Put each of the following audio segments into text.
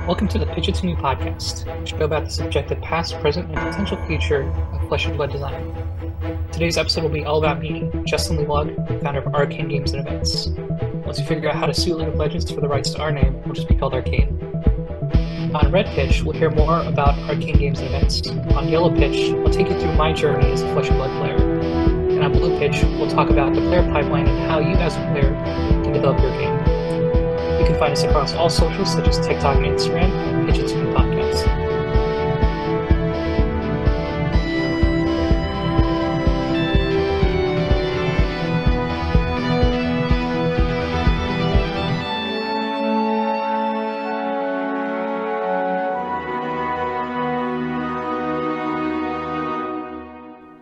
Welcome to the Pitch It To Me podcast, a show about the subjective past, present, and potential future of Flesh and Blood design. Today's episode will be all about me, Justin Liwag, founder of Arcane Games Events. Once we figure out how to sue League of Legends for the rights to our name, we'll just be called Arcane. On Red Pitch, we'll hear more about Arcane Games Events. On Yellow Pitch, I'll take you through my journey as a Flesh and Blood player. And on Blue Pitch, we'll talk about the player pipeline and how you as a player can develop your game. You can find us across all socials such as TikTok and Instagram at Pitch It To Me Podcast.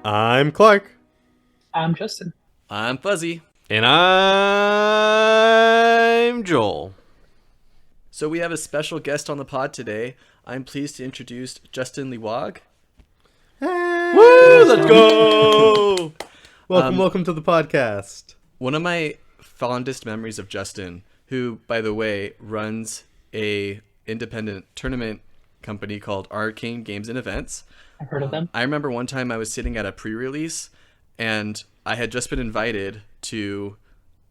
I'm Clark. I'm Justin. I'm Fuzzy. And I'm Joel. So we have a special guest on the pod today. I'm pleased to introduce Justin Liwag. Hey! Woo, let's go! Welcome to the podcast. One of my fondest memories of Justin, who, by the way, runs a independent tournament company called Arcane Games and Events. I've heard of them. I remember one time I was sitting at a pre-release, and I had just been invited to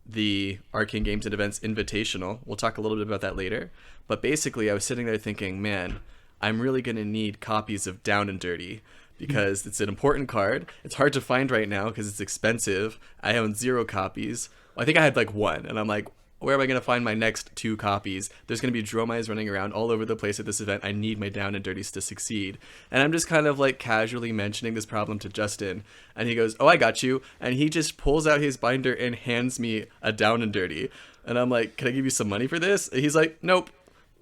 the Arcane Games and Events Invitational. We'll talk a little bit about that later. But basically, I was sitting there thinking, man, I'm really going to need copies of Down and Dirty because it's an important card. It's hard to find right now because it's expensive. I own 0 copies. I think I had like 1, and I'm like, where am I going to find my next 2 copies? There's going to be Dromais running around all over the place at this event. I need my Down and Dirties to succeed. And I'm just kind of like casually mentioning this problem to Justin. And he goes, oh, I got you. And he just pulls out his binder and hands me a Down and Dirty. And I'm like, can I give you some money for this? And he's like, nope.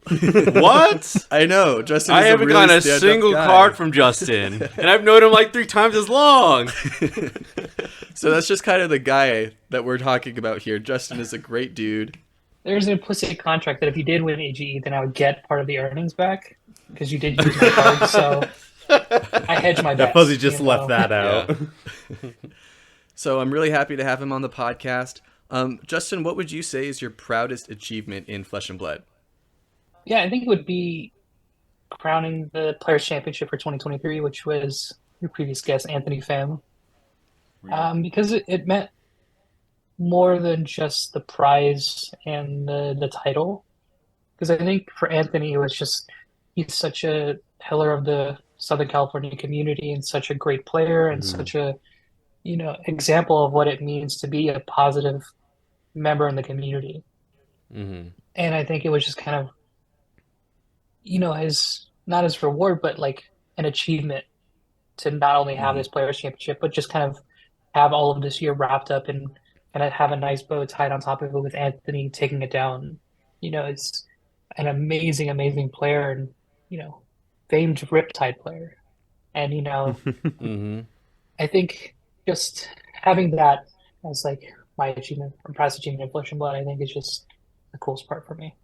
What? I know. Justin I is haven't really gotten a stand-up single guy. card from Justin. And I've known him like 3 times as long. So that's just kind of the guy that we're talking about here. Justin is a great dude. There's an implicit contract that if you did win AGE, then I would get part of the earnings back because you did use my card. So I hedged my bets. Yeah, Fuzzy just left that out. Yeah. So I'm really happy to have him on the podcast. Justin, what would you say is your proudest achievement in Flesh and Blood? Yeah, I think it would be crowning the Players' Championship for 2023, which was your previous guest, Anthony Pham. Because it meant more than just the prize and the title. Because I think for Anthony, it was just, he's such a pillar of the Southern California community and such a great player and such a, example of what it means to be a positive member in the community. Mm-hmm. And I think it was just kind of, his, not his reward, but like an achievement to not only have this Players' Championship, but just kind of have all of this year wrapped up and have a nice bow tied on top of it with Anthony taking it down. It's an amazing, amazing player and, famed Riptide player. And, Mm-hmm. I think just having that as like my achievement, past achievement of Flesh and Blood, I think is just the coolest part for me.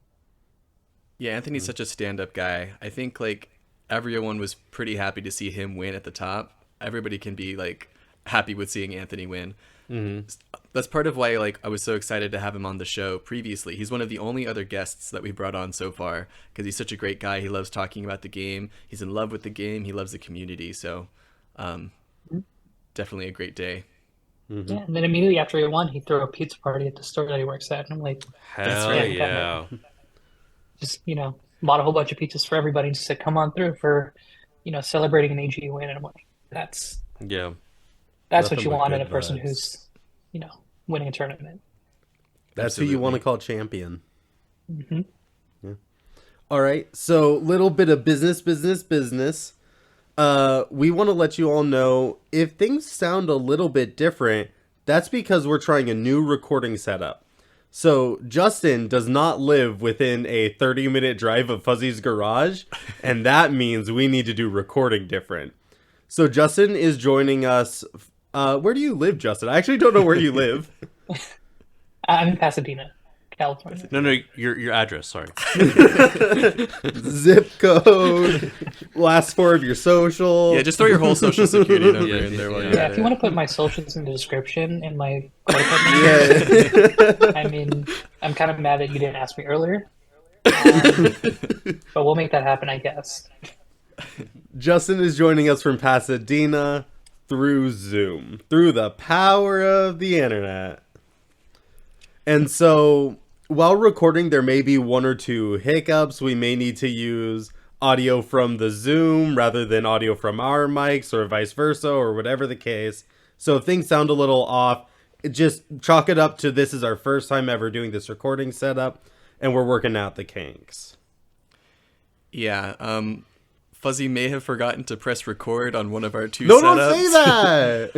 Yeah, Anthony's such a stand-up guy. I think like everyone was pretty happy to see him win at the top. Everybody can be like happy with seeing Anthony win. Mm-hmm. That's part of why like I was so excited to have him on the show previously. He's one of the only other guests that we brought on so far because he's such a great guy. He loves talking about the game. He's in love with the game. He loves the community. So definitely a great day. Mm-hmm. Yeah, and then immediately after he won, he threw a pizza party at the store that he works at. And I'm like, Hell right. yeah. just, bought a whole bunch of pizzas for everybody and just said, come on through for, celebrating an AG win. And I'm like, that's Yeah. what Nothing you but want in good a person vibes. who's, winning a tournament. That's who you want to call champion. Mm-hmm. Yeah. All right. So, little bit of business. We want to let you all know if things sound a little bit different, that's because we're trying a new recording setup. So, Justin does not live within a 30-minute drive of Fuzzy's garage, and that means we need to do recording different. So, Justin is joining us. Where do you live, Justin? I actually don't know where you live. I'm in Pasadena, California. No, your address, sorry. Zip code, last 4 of your social. Yeah, just throw your whole social security number Yeah, in there while yeah. you're Yeah, at if you it. want to put my socials in the description and my credit card number, Yeah. I mean, I'm kind of mad that you didn't ask me earlier. But we'll make that happen, I guess. Justin is joining us from Pasadena through Zoom, through the power of the internet. And so, while recording, there may be one or two hiccups. We may need to use audio from the Zoom rather than audio from our mics, or vice versa, or whatever the case. So if things sound a little off, just chalk it up to this is our first time ever doing this recording setup, and we're working out the kinks. Yeah, Fuzzy may have forgotten to press record on one of our two No, setups. don't say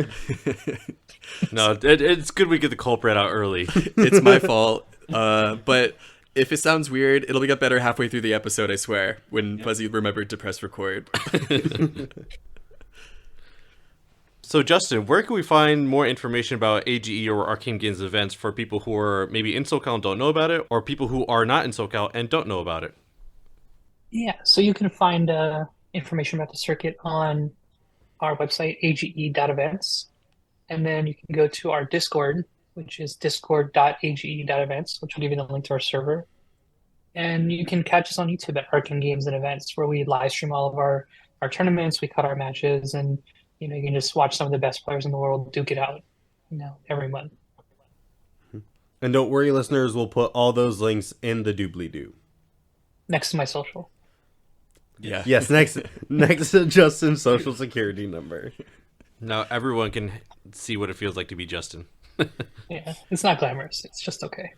that! No, it's good we get the culprit out early. It's my fault. But if it sounds weird, it'll get better halfway through the episode, I swear, when Fuzzy remembered to press record. So, Justin, where can we find more information about AGE or Arcane Games Events for people who are maybe in SoCal and don't know about it, or people who are not in SoCal and don't know about it? Yeah, so you can find information about the circuit on our website, age.events. And then you can go to our Discord, which is discord.age.events, which will give you the link to our server. And you can catch us on YouTube at Arcane Games and Events, where we live stream all of our tournaments, we cut our matches, and you can just watch some of the best players in the world duke it out, every month. And don't worry, listeners, we'll put all those links in the doobly-doo. Next to my social. Yeah. Yes, next to Justin's social security number. Now everyone can see what it feels like to be Justin. Yeah, it's not glamorous. It's just okay.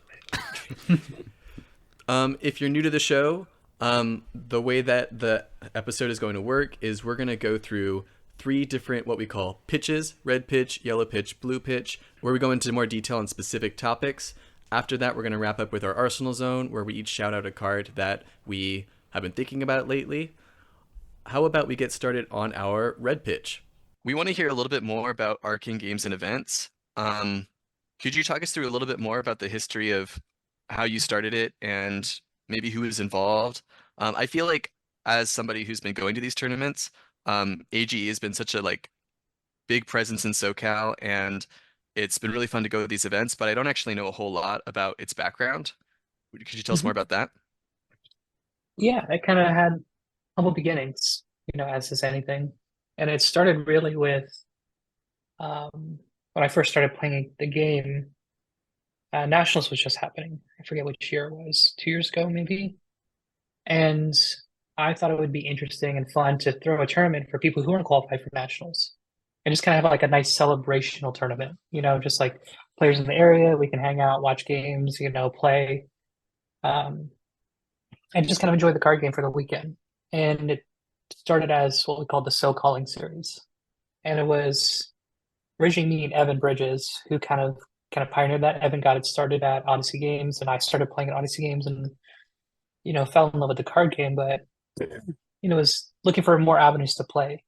If you're new to the show, the way that the episode is going to work is we're going to go through 3 different what we call pitches: red pitch, yellow pitch, blue pitch, where we go into more detail on specific topics. After that, we're going to wrap up with our Arsenal Zone, where we each shout out a card that we have been thinking about lately. How about we get started on our red pitch? We want to hear a little bit more about Arcane Games and Events. Could you talk us through a little bit more about the history of how you started it and maybe who is involved? I feel like as somebody who's been going to these tournaments, AGE has been such a big presence in SoCal, and it's been really fun to go to these events, but I don't actually know a whole lot about its background. Could you tell us more about that? Yeah, it kind of had humble beginnings, as is anything. And it started really with when I first started playing the game, Nationals was just happening. I forget which year it was, 2 years ago maybe. And I thought it would be interesting and fun to throw a tournament for people who weren't qualified for Nationals. And just kind of have a nice celebrational tournament, just players in the area, we can hang out, watch games, play, and just kind of enjoy the card game for the weekend. And it started as what we called the So Calling series. And it was originally me and Evan Bridges who kind of pioneered that. Evan got it started at Odyssey Games, and I started playing at Odyssey Games and, fell in love with the card game, but, was looking for more avenues to play.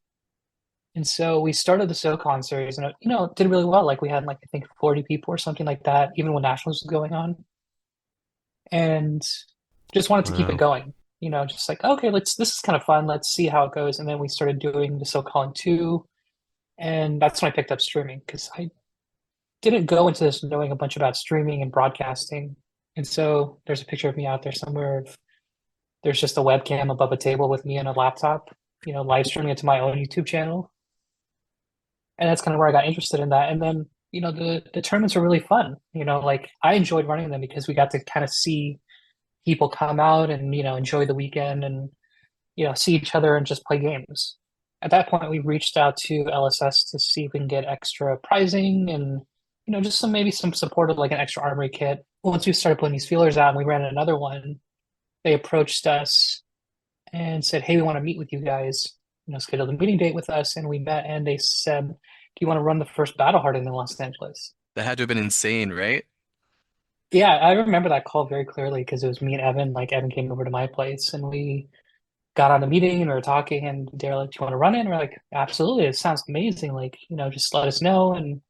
And so we started the SoCon series, and it did really well. We had I think 40 people or something like that, even when Nationals was going on. And just wanted to keep it going. Just okay, this is kind of fun. Let's see how it goes. And then we started doing the SoCon 2, and that's when I picked up streaming, because I didn't go into this knowing a bunch about streaming and broadcasting. And so there's a picture of me out there somewhere. There's just a webcam above a table with me and a laptop, live streaming it to my own YouTube channel. And that's kind of where I got interested in that. And then, the tournaments were really fun. I enjoyed running them because we got to kind of see people come out and, enjoy the weekend and, see each other and just play games. At that point, we reached out to LSS to see if we can get extra prizing and, just maybe some support of an extra armory kit. Once we started putting these feelers out and we ran another one, they approached us and said, hey, we want to meet with you guys, scheduled a meeting date with us. And we met, and they said, do you want to run the first battle hardened in Los Angeles? That had to have been insane, right? Yeah, I remember that call very clearly because it was me and Evan. Evan came over to my place and we got on the meeting and we were talking, and they're like, do you want to run it? And we're like, absolutely. It sounds amazing. Just let us know. And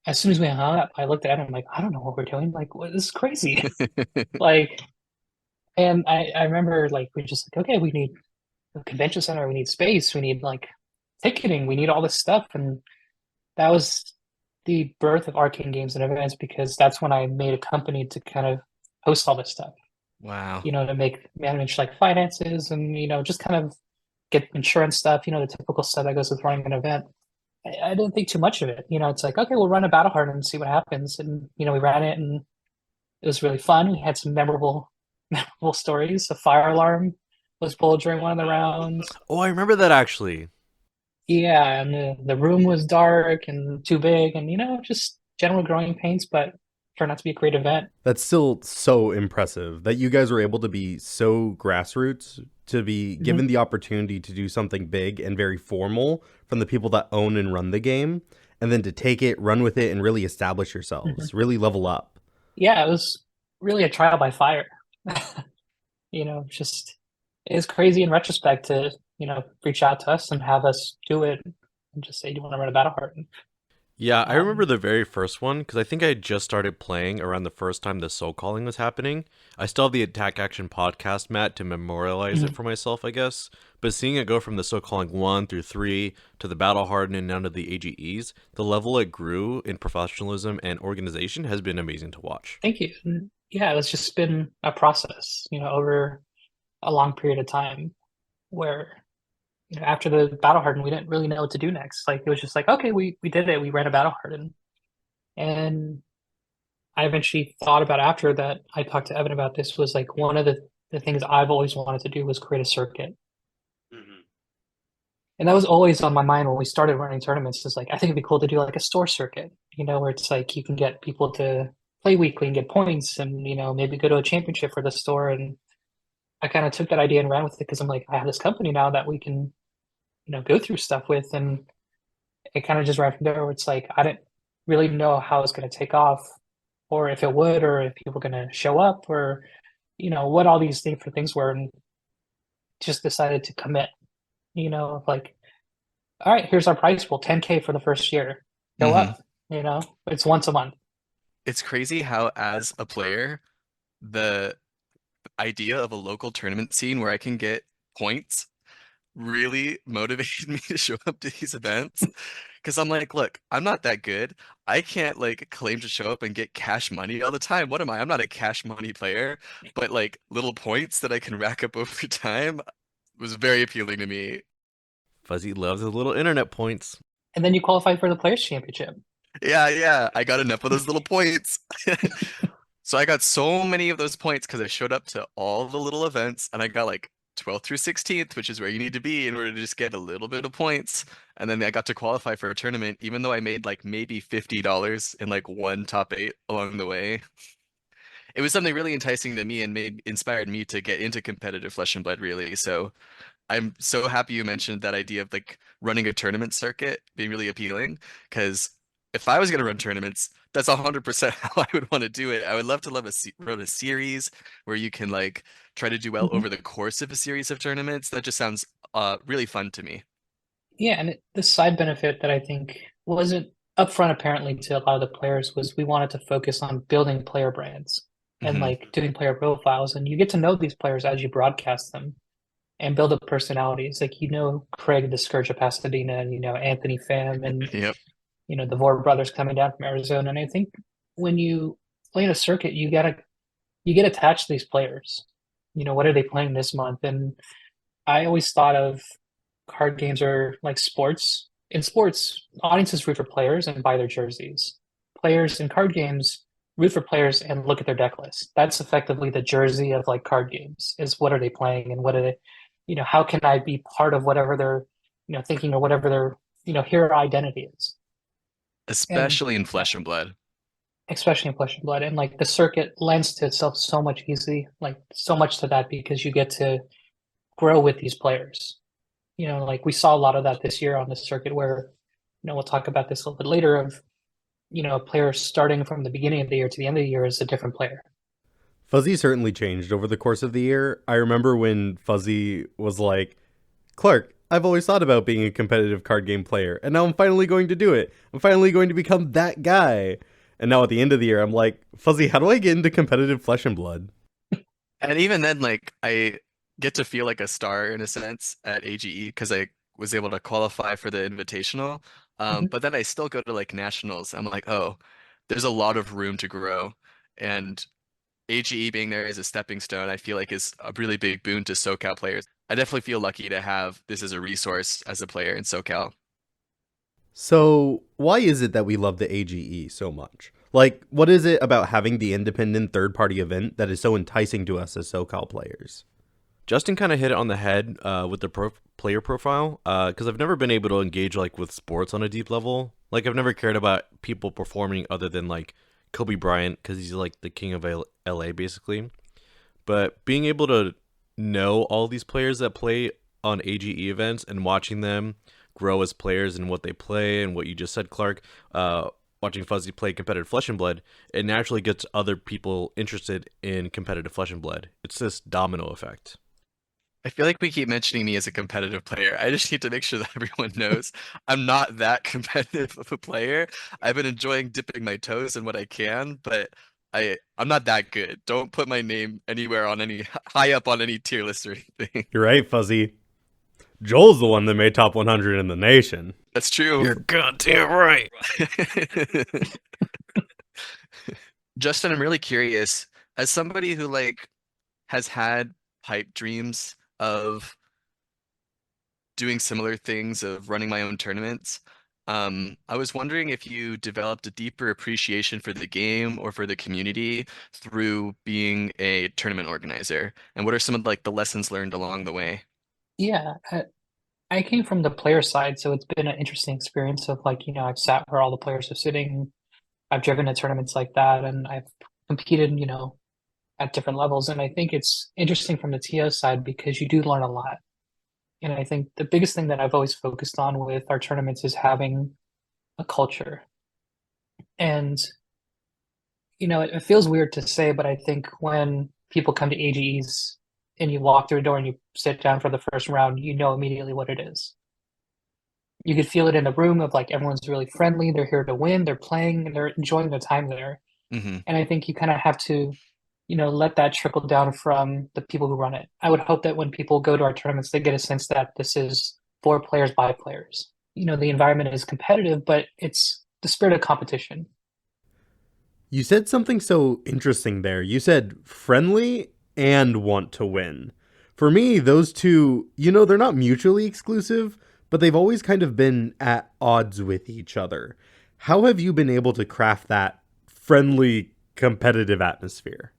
as soon as we hung up, I looked at Evan. I'm like, I don't know what we're doing. This is crazy. And I remember we just okay, we need a convention center, we need space, we need ticketing, we need all this stuff. And that was the birth of Arcane Games and Events, because that's when I made a company to kind of host all this stuff. Wow. To manage like finances and, just kind of get insurance stuff, the typical stuff that goes with running an event. I didn't think too much of it. It's like, okay, we'll run a battle hard and see what happens. And, we ran it and it was really fun. We had some memorable stories. A fire alarm was pulled during one of the rounds. Oh, I remember that actually. Yeah, and the room was dark and too big and, just general growing pains, but turned out to be a great event. That's still so impressive that you guys were able to be so grassroots, to be Mhm. given the opportunity to do something big and very formal from the people that own and run the game, and then to take it, run with it, and really establish Mhm. yourselves, really level up. Yeah, it was really a trial by fire. Just it was crazy in retrospect to, reach out to us and have us do it and just say, "Do you want to run a battle heart?" Yeah, I remember Um, the very first one because I think I had just started playing around the first time the soul calling was happening. I still have the Attack Action podcast mat to memorialize it mhm. for myself, I guess. But seeing it go from the soul calling 1 through 3 to the battle hardened and now to the AGEs, the level it grew in professionalism and organization has been amazing to watch. Thank you. And yeah, it's just been a process, over a long period of time where, after the battle hardened, we didn't really know what to do next. Like it was just like, okay, we did it. We ran a battle hardened. And I eventually thought about after that, I talked to Evan about this was like one of the things I've always wanted to do was create a circuit. And that was always on my mind when we started running tournaments. Is like I think it'd be cool to do like a store circuit, where it's like you can get people to play weekly and get points, and maybe go to a championship for the store. And I kind of took that idea and ran with it because I'm like, I have this company now that we can go through stuff with, and it kind of just ran from there. Where it's like I didn't really know how it's going to take off, or if it would, or if people were going to show up, or what all these different things were, and just decided to commit. Like, all right, here's our price pool, 10K for the first year. Go Hmm. up. It's once a month. It's crazy how, as a player, the idea of a local tournament scene where I can get points really motivated me to show up to these events. Because I'm like, look, I'm not that good. I can't like claim to show up and get cash money all the time. What am I? I'm not a cash money player, but like little points that I can rack up over time was very appealing to me. Fuzzy loves his little internet points. And then you qualify for the Players Championship. Yeah, yeah, I got enough of those little points. So I got so many of those points because I showed up to all the little events and I got like 12th through 16th, which is where you need to be in order to just get a little bit of points. And then I got to qualify for a tournament, even though I made like maybe $50 in like one top eight along the way. It was something really enticing to me and made inspired me to get into competitive Flesh and Blood really. So I'm so happy you mentioned that idea of like running a tournament circuit being really appealing because if I was going to run tournaments, that's 100% how I would want to do it. I would love to run a series where you can like try to do well Mhm. over the course of a series of tournaments. That just sounds really fun to me. Yeah, and the side benefit that I think wasn't upfront apparently to a lot of the players was we wanted to focus on building player brands and Hmm. like doing player profiles. And you get to know these players as you broadcast them and build up personalities. Like Craig the Scourge of Pasadena and Anthony Pham and Yep. the Vore brothers coming down from Arizona. And I think when you play in a circuit, you get attached to these players. What are they playing this month? And I always thought of card games are like sports. In sports, audiences root for players and buy their jerseys. Players in card games root for players and look at their deck list. That's effectively the jersey of like card games is what are they playing and what are they, how can I be part of whatever they're, thinking or whatever their, hero identity is. And Especially in Flesh and Blood. especially in Flesh and Blood. And like the circuit lends to itself so much easily, like so much to that because you get to grow with these players. Like we saw a lot of that this year on the circuit where, we'll talk about this a little bit later of, a player starting from the beginning of the year to the end of the year is a different player. Fuzzy certainly changed over the course of the year. I remember when Fuzzy was like, Clark, I've always thought about being a competitive card game player, and now I'm finally going to do it. I'm finally going to become that guy. And now at the end of the year, I'm like, Fuzzy, how do I get into competitive Flesh and Blood? And even then, like I get to feel like a star in a sense at AGE because I was able to qualify for the invitational. Mhm. But then I still go to like nationals. I'm like, oh, there's a lot of room to grow. And AGE being there as a stepping stone, I feel like is a really big boon to SoCal players. I definitely feel lucky to have this as a resource as a player in SoCal. So, why is it that we love the AGE so much? Like, what is it about having the independent third party event that is so enticing to us as SoCal players? Justin kind of hit it on the head with the player profile, because I've never been able to engage like with sports on a deep level. Like I've never cared about people performing other than like Kobe Bryant, because he's like the king of LA basically. But being able to know all these players that play on AGE events and watching them grow as players and what they play and what you just said, Clark, watching Fuzzy play competitive Flesh and Blood, it naturally gets other people interested in competitive Flesh and Blood. It's this domino effect. I feel like we keep mentioning me as a competitive player. I just need to make sure that everyone knows I'm not that competitive of a player. I've been enjoying dipping my toes in what I can, but I'm not that good. Don't put my name anywhere on any high up on any tier list or anything. You're right, Fuzzy. Joel's the one that made top 100 in the nation. That's true. You're goddamn right. Justin, I'm really curious, as somebody who like has had pipe dreams of doing similar things, of running my own tournaments, I was wondering if you developed a deeper appreciation for the game or for the community through being a tournament organizer, and what are some of like the lessons learned along the way? Yeah, I came from the player side, so it's been an interesting experience of like, I've sat where all the players are sitting. I've driven to tournaments like that, and I've competed, at different levels. And I think it's interesting from the TO side because you do learn a lot. And I think the biggest thing that I've always focused on with our tournaments is having a culture. And, it feels weird to say, but I think when people come to AGEs and you walk through a door and you sit down for the first round, you know immediately what it is. You could feel it in the room of like everyone's really friendly, they're here to win, they're playing, and they're enjoying their time there. Hmm. And I think you kind of have to let that trickle down from the people who run it. I would hope that when people go to our tournaments, they get a sense that this is for players by players. The environment is competitive, but it's the spirit of competition. You said something so interesting there. You said friendly and want to win. For me, those two, they're not mutually exclusive, but they've always kind of been at odds with each other. How have you been able to craft that friendly, competitive atmosphere?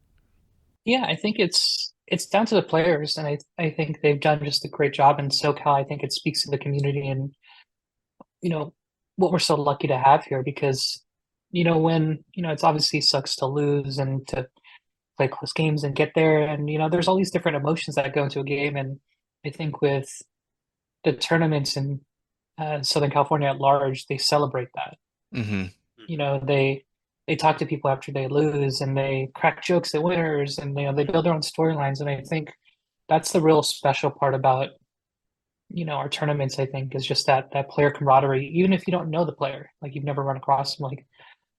Yeah, I think it's down to the players, and I think they've done just a great job in SoCal. I think it speaks to the community and what we're so lucky to have here because when it's obviously sucks to lose and to play close games and get there, and there's all these different emotions that go into a game, and I think with the tournaments in Southern California at large, they celebrate that. Hmm. They talk to people after they lose, and they crack jokes at winners, and they build their own storylines, and I think that's the real special part about our tournaments. I think is just that player camaraderie, even if you don't know the player, like you've never run across them. Like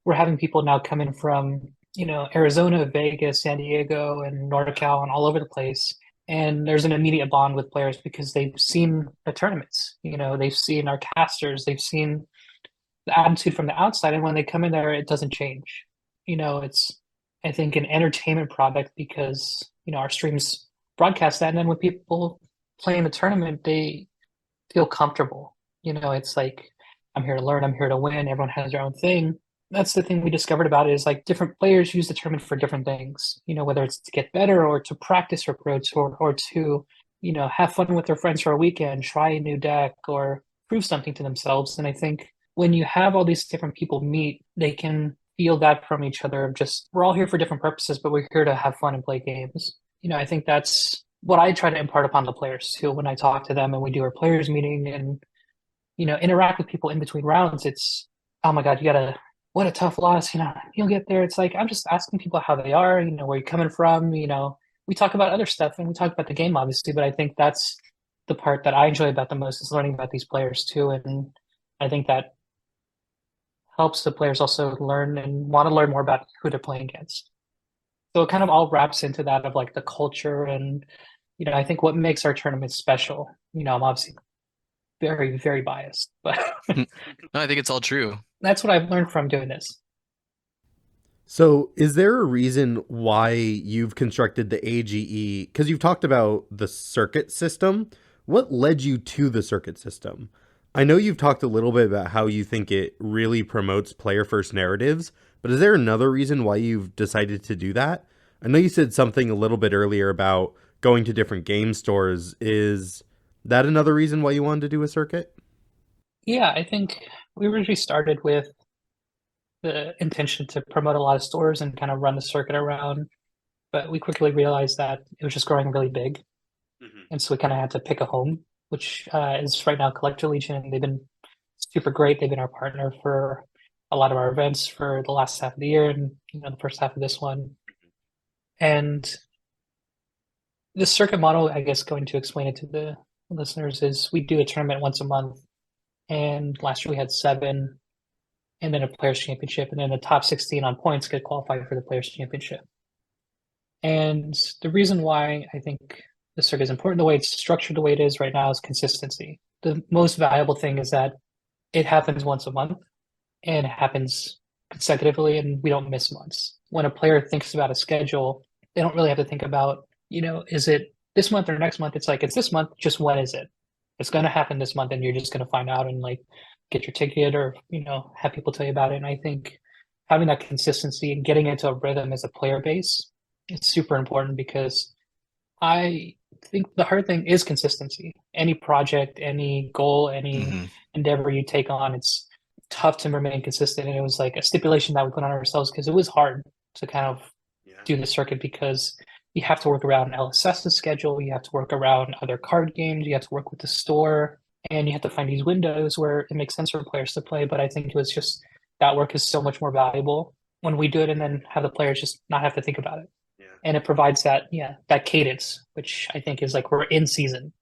we're having people now come in from Arizona, Vegas, San Diego, and NorCal, and all over the place. And there's an immediate bond with players because they've seen the tournaments. They've seen our casters, they've seen the attitude from the outside, and when they come in there, it doesn't change. It's I think an entertainment product because our streams broadcast that, and then when people play in the tournament, they feel comfortable. It's like I'm here to learn, I'm here to win. Everyone has their own thing. That's the thing we discovered about it is like different players use the tournament for different things. Whether it's to get better or to practice for pro tour or to have fun with their friends for a weekend, try a new deck or prove something to themselves. And I think when you have all these different people meet, they can feel that from each other of just we're all here for different purposes, but we're here to have fun and play games. I think that's what I try to impart upon the players too when I talk to them and we do our players meeting and interact with people in between rounds. It's oh my god, what a tough loss. You'll get there. It's like I'm just asking people how they are, where you're coming from. We talk about other stuff and we talk about the game obviously, but I think that's the part that I enjoy about the most is learning about these players too. And I think that helps the players also learn and want to learn more about who they're playing against. So it kind of all wraps into that of like the culture and I think what makes our tournament special. I'm obviously very, very biased, but No, I think it's all true. that's what I've learned from doing this. So, is there a reason why you've constructed the AGE? Because you've talked about the circuit system. What led you to the circuit system? I know you've talked a little bit about how you think it really promotes player first narratives, but is there another reason why you've decided to do that? I know you said something a little bit earlier about going to different game stores. Is that another reason why you wanted to do a circuit? Yeah, I think we originally started with the intention to promote a lot of stores and kind of run the circuit around, but we quickly realized that it was just growing really big. And so we kind of had to pick a home, which is right now Collector Legion. They've been super great. They've been our partner for a lot of our events for the last half of the year and the first half of this one. And the circuit model, I guess, going to explain it to the listeners is we do a tournament once a month. And last year we had 7, and then a players championship, and then the top 16 on points get qualified for the players championship. And the reason why I think the circuit is important, the way it's structured, the way it is right now, is consistency. The most valuable thing is that it happens once a month and it happens consecutively, and we don't miss months. When a player thinks about a schedule, they don't really have to think about, is it this month or next month? It's like, it's this month, just when is it? It's going to happen this month, and you're just going to find out and like get your ticket or, have people tell you about it. And I think having that consistency and getting into a rhythm as a player base is super important because I think the hard thing is consistency. Any project, any goal, any Hmm. endeavor you take on, it's tough to remain consistent. And it was like a stipulation that we put on ourselves because it was hard to kind of do the circuit because you have to work around LSS's schedule, you have to work around other card games, you have to work with the store, and you have to find these windows where it makes sense for players to play. But I think it was just that work is so much more valuable when we do it and then have the players just not have to think about it. And it provides that cadence, which I think is like we're in season.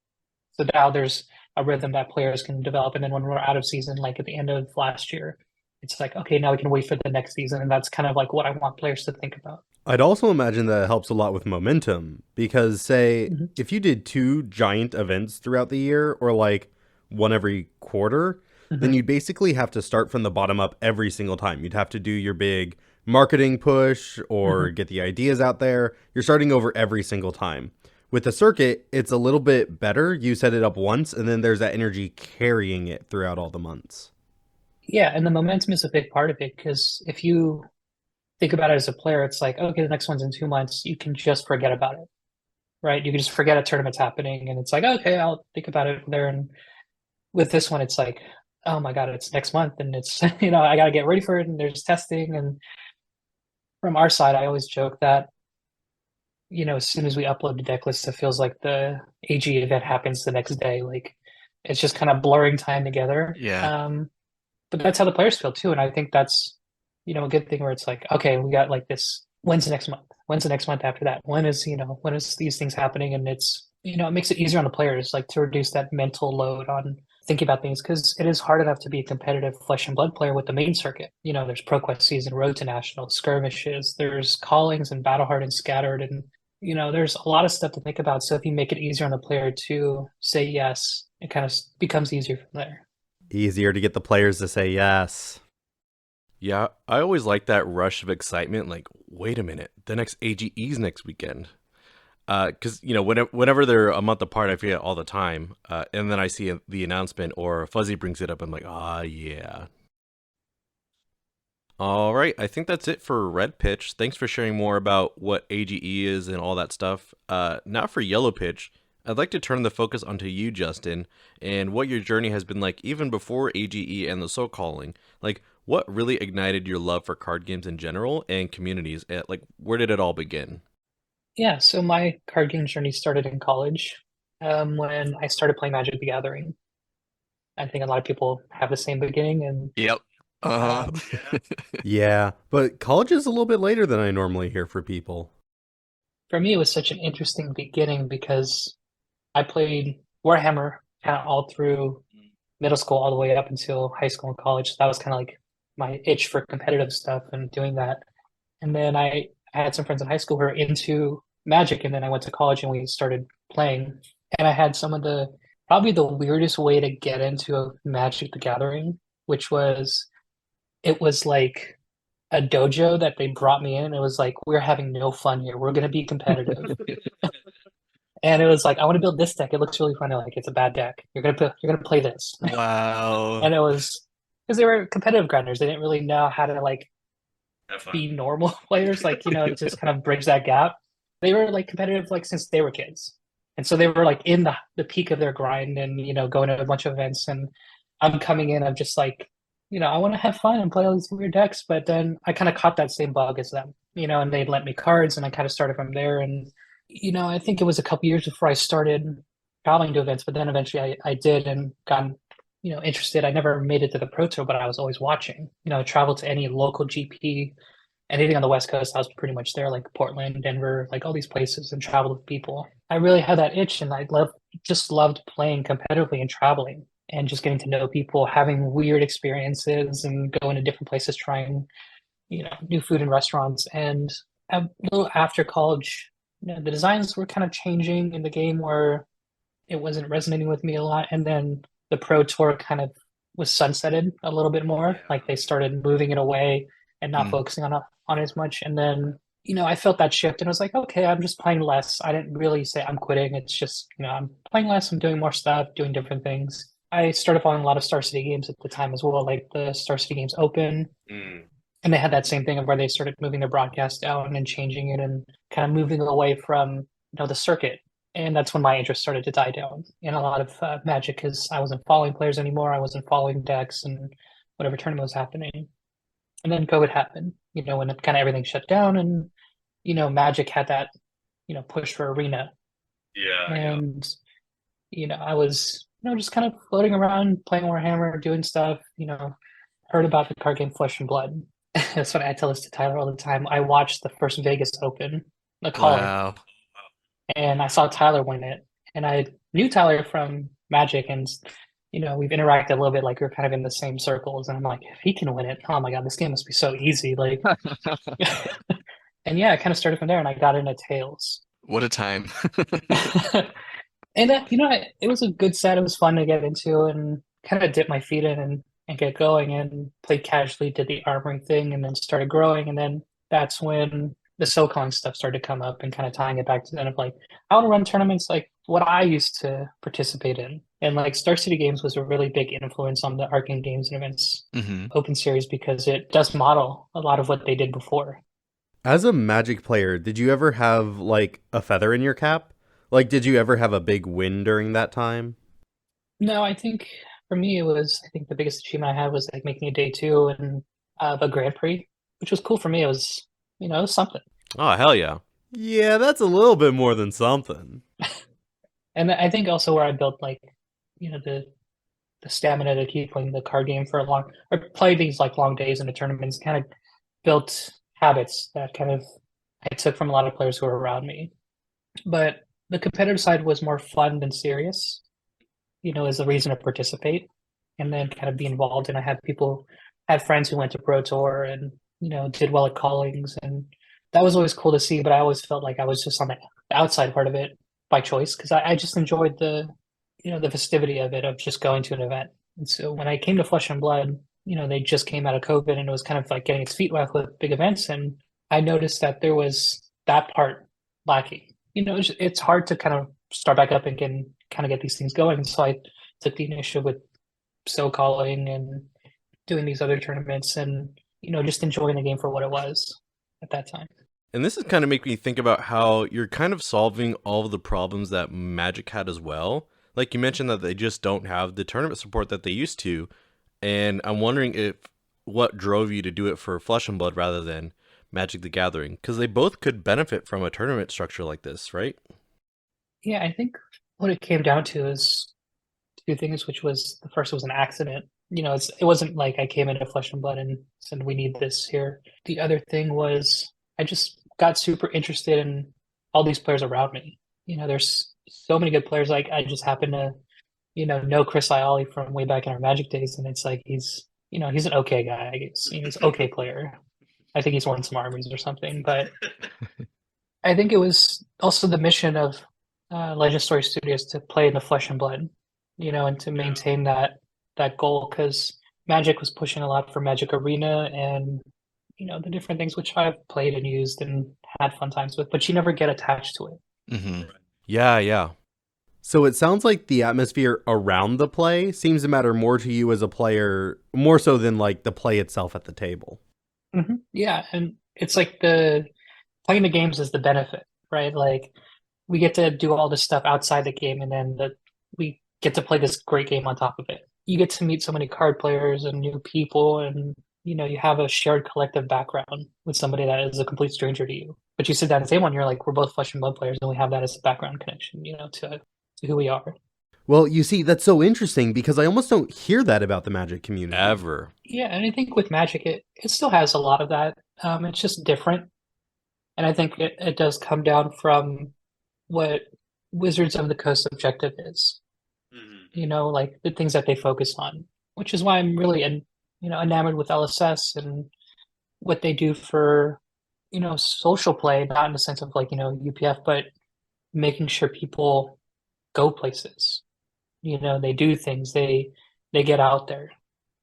So now there's a rhythm that players can develop. And then when we're out of season, like at the end of last year, it's like, okay, now we can wait for the next season. And that's kind of like what I want players to think about. I'd also imagine that it helps a lot with momentum because, say, Mm-hmm. if you did 2 giant events throughout the year or like one every quarter, then Mm-hmm. you'd basically have to start from the bottom up every single time. You'd have to do your big marketing push or Mm-hmm. get the ideas out there. You're starting over every single time. With the circuit, it's a little bit better. You set it up once, and then there's that energy carrying it throughout all the months. Yeah, and the momentum is a big part of it because if you think about it as a player, it's like, okay, the next one's in 2 months. You can just forget about it, right? You can just forget a tournament's happening, and it's like, okay, I'll think about it there. And with this one, it's like, oh my God, it's next month, and it's I got to get ready for it, and there's testing. And from our side, I always joke that as soon as we upload the deck list, it feels like the AG event happens the next day. Like it's just kind of blurring time together. Yeah. But that's how the players feel too. And I think that's, a good thing where it's like, okay, we got like this. When's the next month? When's the next month after that? When is these things happening? And it's, it makes it easier on the players, like to reduce that mental load on thinking about things because it is hard enough to be a competitive flesh and blood player with the main circuit. There's ProQuest season, Road to National, skirmishes, there's callings and Battle Hard and Scattered, and there's a lot of stuff to think about. So if you make it easier on the player to say yes, it kind of becomes easier from there. Easier to get the players to say yes. Yeah, I always like that rush of excitement. Like, wait a minute, the next AGE's next weekend. Because whenever they're a month apart, I forget all the time. And then I see the announcement or Fuzzy brings it up. I'm like, ah, yeah. All right, I think that's it for Red Pitch. Thanks for sharing more about what AGE is and all that stuff. Now for Yellow Pitch, I'd like to turn the focus onto you, Justin, and what your journey has been like even before AGE and the Soul Calling. Like, what really ignited your love for card games in general and communities? Like, where did it all begin? Yeah, so my card game journey started in college when I started playing Magic the Gathering. I think a lot of people have the same beginning, and Yep. Uh-huh. um, Yeah, but college is a little bit later than I normally hear for people. for me, it was such an interesting beginning because I played Warhammer kind of all through middle school, all the way up until high school and college. So that was kind of like my itch for competitive stuff and doing that. And then I had some friends in high school who were into Magic, and then I went to college and we started playing. And I had some of the probably the weirdest way to get into a Magic the Gathering, which was it was like a dojo that they brought me in. It was like, we're having no fun here. We're gonna be competitive. And it was like, I want to build this deck. It looks really fun. They're like, it's a bad deck. You're gonna play this. Wow. And it was because they were competitive grinders. They didn't really know how to like Have fun. be normal players, like, just kind of bridge that gap. They were like competitive like since they were kids. And so they were like in the peak of their grind and, going to a bunch of events. And I'm coming in, I'm just like, I want to have fun and play all these weird decks. But then I kind of caught that same bug as them, and they'd lent me cards and I kind of started from there. And, I think it was a couple years before I started traveling to events, but then eventually I did and got, interested. I never made it to the Pro Tour, but I was always watching, I traveled to any local GP, anything on the West Coast. I was pretty much there, like Portland, Denver, like all these places, and traveled with people. I really had that itch, and just loved playing competitively and traveling and just getting to know people, having weird experiences, and going to different places, trying, new food in restaurants. And a little after college, the designs were kind of changing in the game where it wasn't resonating with me a lot. And then the Pro Tour kind of was sunsetted a little bit more. Like they started moving it away and not focusing on as much. And then, I felt that shift and I was like, okay, I'm just playing less. I didn't really say I'm quitting. It's just, I'm playing less. I'm doing more stuff, doing different things. I started following a lot of Star City games at the time as well, like the Star City Games Open. Mm. And they had that same thing of where they started moving their broadcast down and changing it and kind of moving away from, the circuit. And that's when my interest started to die down in a lot of Magic, because I wasn't following players anymore. I wasn't following decks and whatever tournament was happening. And then COVID happened, when kind of everything shut down and, Magic had that, push for Arena. Yeah. And, I was, just kind of floating around, playing Warhammer, doing stuff, heard about the card game Flesh and Blood. That's what I tell this to Tyler all the time. I watched the first Vegas Open, the calling, Wow. and I saw Tyler win it. And I knew Tyler from Magic, and we've interacted a little bit, like we're kind of in the same circles. And I'm like, if he can win it, oh my god, this game must be so easy. Like, and yeah, I kind of started from there, and I got into Tails. What a time. And it was a good set. It was fun to get into and kind of dip my feet in and get going, and played casually, did the armoring thing, and then started growing. And then that's when the SoCon stuff started to come up, and kind of tying it back to then of like, I want to run tournaments like what I used to participate in. And like Star City Games was a really big influence on the Arcane Games Events Open Series, because it does model a lot of what they did before. As a Magic player, did you ever have like a feather in your cap? Like, did you ever have a big win during that time? No, I think for me, I think the biggest achievement I had was like making a day two and the Grand Prix, which was cool for me. It was something. Oh, hell yeah. Yeah, that's a little bit more than something. And I think also where I built like, the stamina to keep playing the card game for or play these like long days in the tournaments, kind of built habits that kind of I took from a lot of players who were around me. But the competitive side was more fun than serious, as a reason to participate and then kind of be involved. And I had friends who went to Pro Tour and, did well at callings. And that was always cool to see. But I always felt like I was just on the outside part of it by choice, because I just enjoyed the festivity of it, of just going to an event. And so when I came to Flesh and Blood, they just came out of COVID and it was kind of like getting its feet wet with big events. And I noticed that there was that part lacking. It's hard to kind of start back up and kind of get these things going. So I took the initiative with calling and doing these other tournaments and, just enjoying the game for what it was at that time. And this is kind of making me think about how you're kind of solving all of the problems that Magic had as well. Like you mentioned that they just don't have the tournament support that they used to. And I'm wondering what drove you to do it for Flesh and Blood rather than Magic the Gathering, because they both could benefit from a tournament structure like this, right? Yeah, I think what it came down to is two things, which was the first was an accident. It wasn't like I came into Flesh and Blood and said, we need this here. The other thing was I just got super interested in all these players around me. There's so many good players. Like I just happen to, know Chris Iali from way back in our Magic days. And it's like, he's an okay guy, I guess. He's an okay player. I think he's won some armies or something, but I think it was also the mission of Legend Story Studios to play in the Flesh and Blood, and to maintain that goal, because Magic was pushing a lot for Magic Arena and, the different things which I've played and used and had fun times with, but you never get attached to it. Mm-hmm. Yeah. So it sounds like the atmosphere around the play seems to matter more to you as a player, more so than like the play itself at the table. Yeah, and it's like playing the games is the benefit, right? Like we get to do all this stuff outside the game, and then we get to play this great game on top of it. You get to meet so many card players and new people, and you have a shared collective background with somebody that is a complete stranger to you. But you sit down at the table and you're like, we're both flesh and blood players, and we have that as a background connection, to who we are. Well, you see, that's so interesting because I almost don't hear that about the Magic community. Ever. Yeah, and I think with Magic, it still has a lot of that. It's just different. And I think it does come down from what Wizards of the Coast objective is. Like the things that they focus on, which is why I'm really, enamored with LSS and what they do for, social play, not in the sense of like, UPF, but making sure people go places. They do things, they get out there.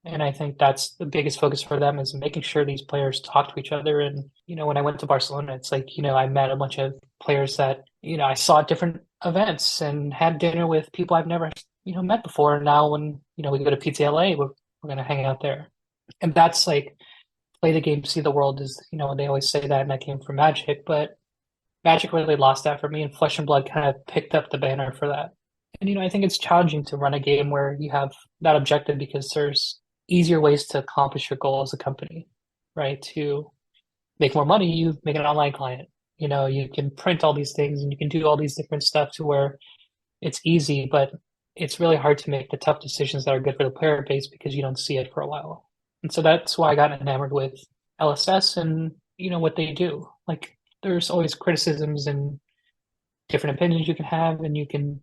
And I think that's the biggest focus for them is making sure these players talk to each other. And, when I went to Barcelona, it's like, I met a bunch of players that, I saw at different events and had dinner with people I've never, met before. And now when, we go to PTLA, we're going to hang out there. And that's like, play the game, see the world is, they always say that, and that came from Magic. But Magic really lost that for me, and Flesh and Blood kind of picked up the banner for that. And, I think it's challenging to run a game where you have that objective because there's easier ways to accomplish your goal as a company, right? To make more money, you make an online client. You can print all these things and you can do all these different stuff to where it's easy, but it's really hard to make the tough decisions that are good for the player base because you don't see it for a while. And so that's why I got enamored with LSS and, what they do. Like there's always criticisms and different opinions you can have, and you can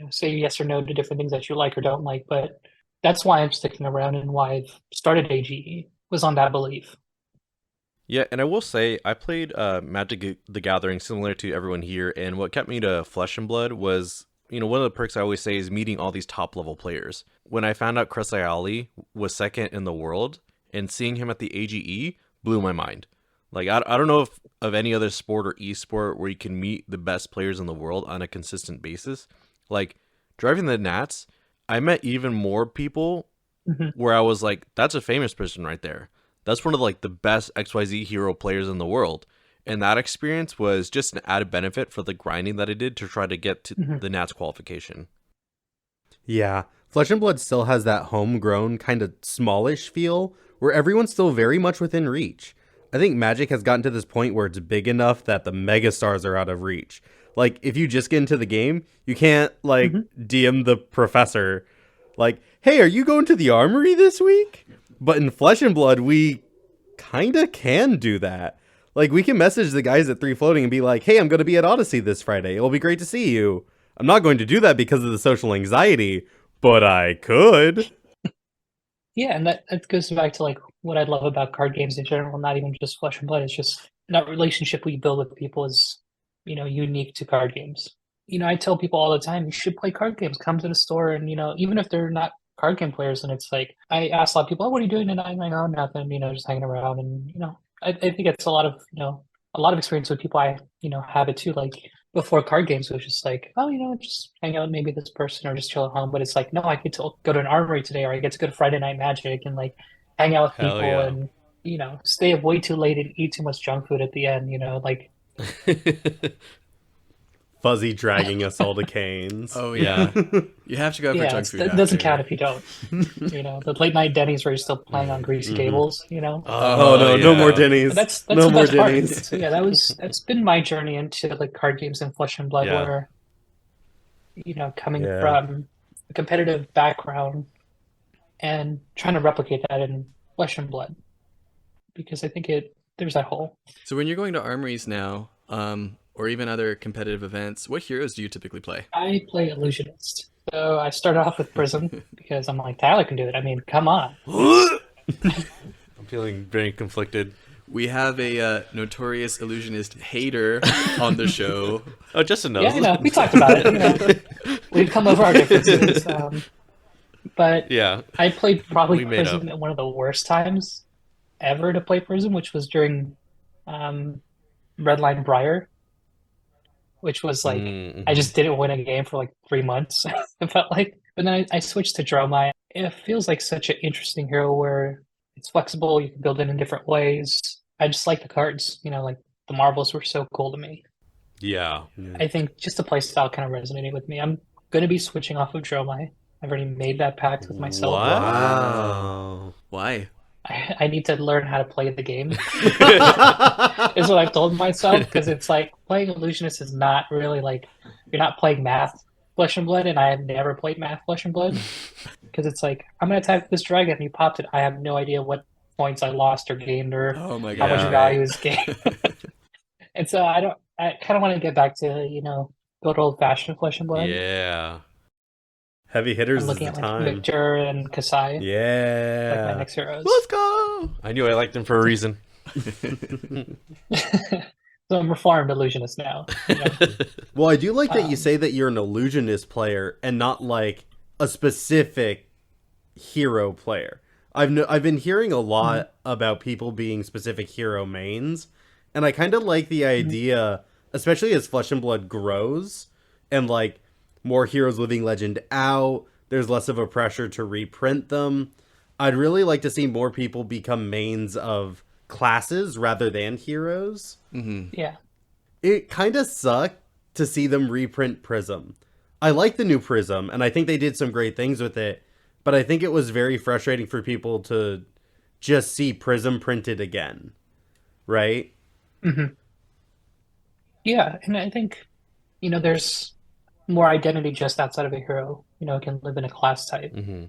say yes or no to different things that you like or don't like, but that's why I'm sticking around and why I've started AGE was on that belief. Yeah, and I will say I played Magic the Gathering similar to everyone here, and what kept me to Flesh and Blood was, one of the perks I always say is meeting all these top level players. When I found out Chris Ayali was second in the world, and seeing him at the AGE blew my mind. Like I don't know of any other sport or esport where you can meet the best players in the world on a consistent basis. Like driving the Nats, I met even more people where I was like, that's a famous person right there. That's one of like the best XYZ hero players in the world. And that experience was just an added benefit for the grinding that I did to try to get to the Nats qualification. Yeah, Flesh and Blood still has that homegrown kind of smallish feel where everyone's still very much within reach. I think Magic has gotten to this point where it's big enough that the megastars are out of reach. Like, if you just get into the game, you can't, like, DM the professor, like, hey, are you going to the armory this week? But in Flesh and Blood, we kind of can do that. Like, we can message the guys at 3 Floating and be like, hey, I'm going to be at Odyssey this Friday. It'll be great to see you. I'm not going to do that because of the social anxiety, but I could. Yeah, and that goes back to, like, what I love about card games in general, not even just Flesh and Blood. It's just that relationship we build with people is, unique to card games. I tell people all the time, you should play card games. Come to the store and, even if they're not card game players, and it's like, I ask a lot of people, oh, what are you doing tonight? I'm like, oh, nothing, just hanging around. And, I think it's a lot of experience with people I, have it too. Like before card games, it was just like, oh, just hang out with maybe this person or just chill at home. But it's like, no, I get to go to an armory today, or I get to go to Friday Night Magic and like hang out with Hell people yeah. and, stay up way too late and eat too much junk food at the end, like. Fuzzy dragging us all to Canes. Oh yeah, you have to go for junk food. That doesn't count if you don't. The late night Denny's where you're still playing on greasy cables. Oh no, yeah. no more Denny's. That's no the more best part. Denny's. So yeah, that's been my journey into like card games and Flesh and Blood, Yeah. where coming from a competitive background and trying to replicate that in Flesh and Blood, because I think there's that hole. So when you're going to armories now, or even other competitive events, what heroes do you typically play? I play Illusionist. So I started off with Prism because I'm like, Tyler can do it. I mean, come on. I'm feeling very conflicted. We have a notorious illusionist hater on the show. Oh, Justin knows. Yeah, we talked about it. We've come over our differences. But Yeah. I played probably We made Prism at one of the worst times. ever to play Prism, which was during um, Redline Briar, which was like I Mm-hmm. just didn't win a game for like 3 months. It felt like, but then I switched to Dromai. It feels like such an interesting hero where it's flexible. You can build it in different ways. I just like the cards. Like the marbles were so cool to me. Yeah. Yeah. I think just the playstyle kind of resonated with me. I'm gonna be switching off of Dromai. I've already made that pact with myself. What? Wow. Why? I need to learn how to play the game. Is what I've told myself, because it's like playing Illusionist is not really like you're not playing Math Flesh and Blood, and I have never played Math Flesh and Blood because it's like I'm gonna attack this dragon and you popped it. I have no idea what points I lost or gained or Oh my how god! much Yeah. value is gained. And so I don't. I kind of want to get back to good old fashioned Flesh and Blood. Yeah. Heavy hitters I'm is looking the at like time. Victor and Kasai, like my Yeah. next heroes. Let's go. I knew I liked him for a reason. So I'm reformed illusionist now. Well, I do like that you say that you're an illusionist player and not like a specific hero player. I've been hearing a lot about people being specific hero mains, and I kind of like the idea, especially as Flesh and Blood grows and like more heroes living legend out, there's less of a pressure to reprint them. I'd really like to see more people become mains of classes rather than heroes. Yeah. It kind of sucked to see them reprint Prism. I like the new Prism, and I think they did some great things with it, but I think it was very frustrating for people to just see Prism printed again. Right? Yeah, and I think, there's more identity just outside of a hero. It can live in a class type. Mm-hmm.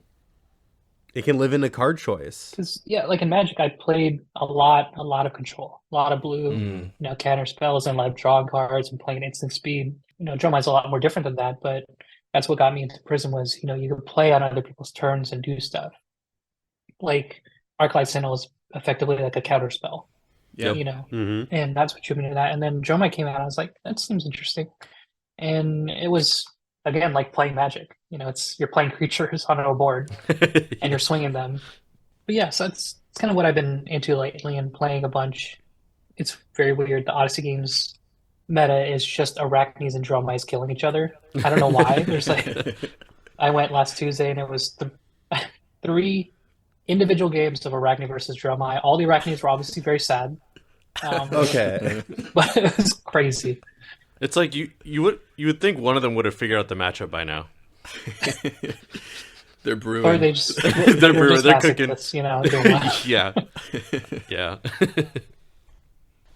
It can live in a card choice. Because, yeah, like in Magic, I played a lot of control, a lot of blue, counter spells and like drawing cards and playing instant speed. Dromai's a lot more different than that, but that's what got me into Prism was, you could play on other people's turns and do stuff. Like Arclight Sentinel is effectively like a counter spell, Yep. Mm-hmm. and that's what drew me to that. And then Dromai came out, I was like, that seems interesting. And it was, again, like playing Magic. You're playing creatures on a board and you're swinging them. But yeah, so it's kind of what I've been into lately and playing a bunch. It's very weird. The Odyssey games meta is just Arachnes and Dromais killing each other. I don't know why. There's like, I went last Tuesday and it was three individual games of Arachne versus Dromai. All the Arachnes were obviously very sad. Okay. But it was crazy. It's like you would think one of them would have figured out the matchup by now. They're brewing. Or they just They're brewing, they're cooking. Doing well. Yeah. Yeah.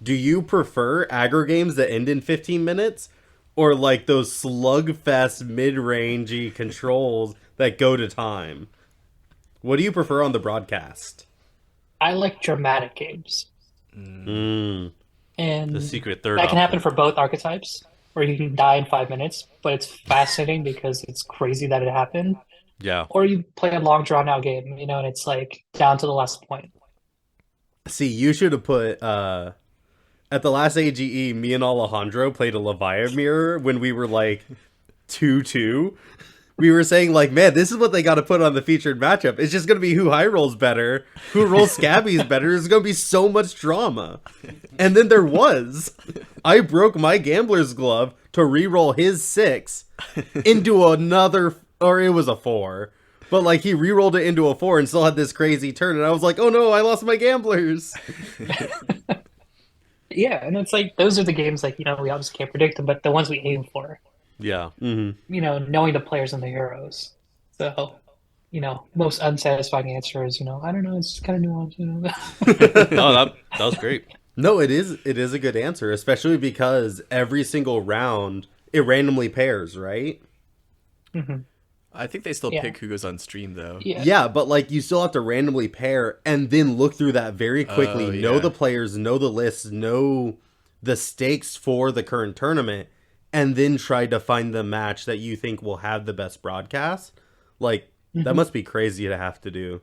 Do you prefer aggro games that end in 15 minutes? Or like those slugfest mid-rangey controls that go to time? What do you prefer on the broadcast? I like dramatic games. Mm. And The secret third that can happen option. for both archetypes, where you can die in 5 minutes, but it's fascinating because it's crazy that it happened. Yeah. Or you play a long drawn out game, and it's like down to the last point. See, you should have put at the last AGE, me and Alejandro played a Leviathan mirror when we were like 2-2. We were saying like, man, this is what they got to put on the featured matchup. It's just going to be who high rolls better, who rolls scabbies better. There's going to be so much drama. And then there was. I broke my gambler's glove to re-roll his 6 into another, or it was a 4. But like he re-rolled it into a 4 and still had this crazy turn. And I was like, oh no, I lost my gamblers. Yeah, and it's like those are the games like we obviously can't predict them, but the ones we aim for. Yeah. Knowing the players and the heroes. So, most unsatisfying answer is, I don't know, it's kind of nuanced, Oh, that was great. No, it is a good answer, especially because every single round it randomly pairs, right? I think they still Yeah. pick who goes on stream though. Yeah. Yeah, but like you still have to randomly pair and then look through that very quickly, Oh, know yeah. the players, know the lists, know the stakes for the current tournament, and then try to find the match that you think will have the best broadcast. Like that must be crazy to have to do.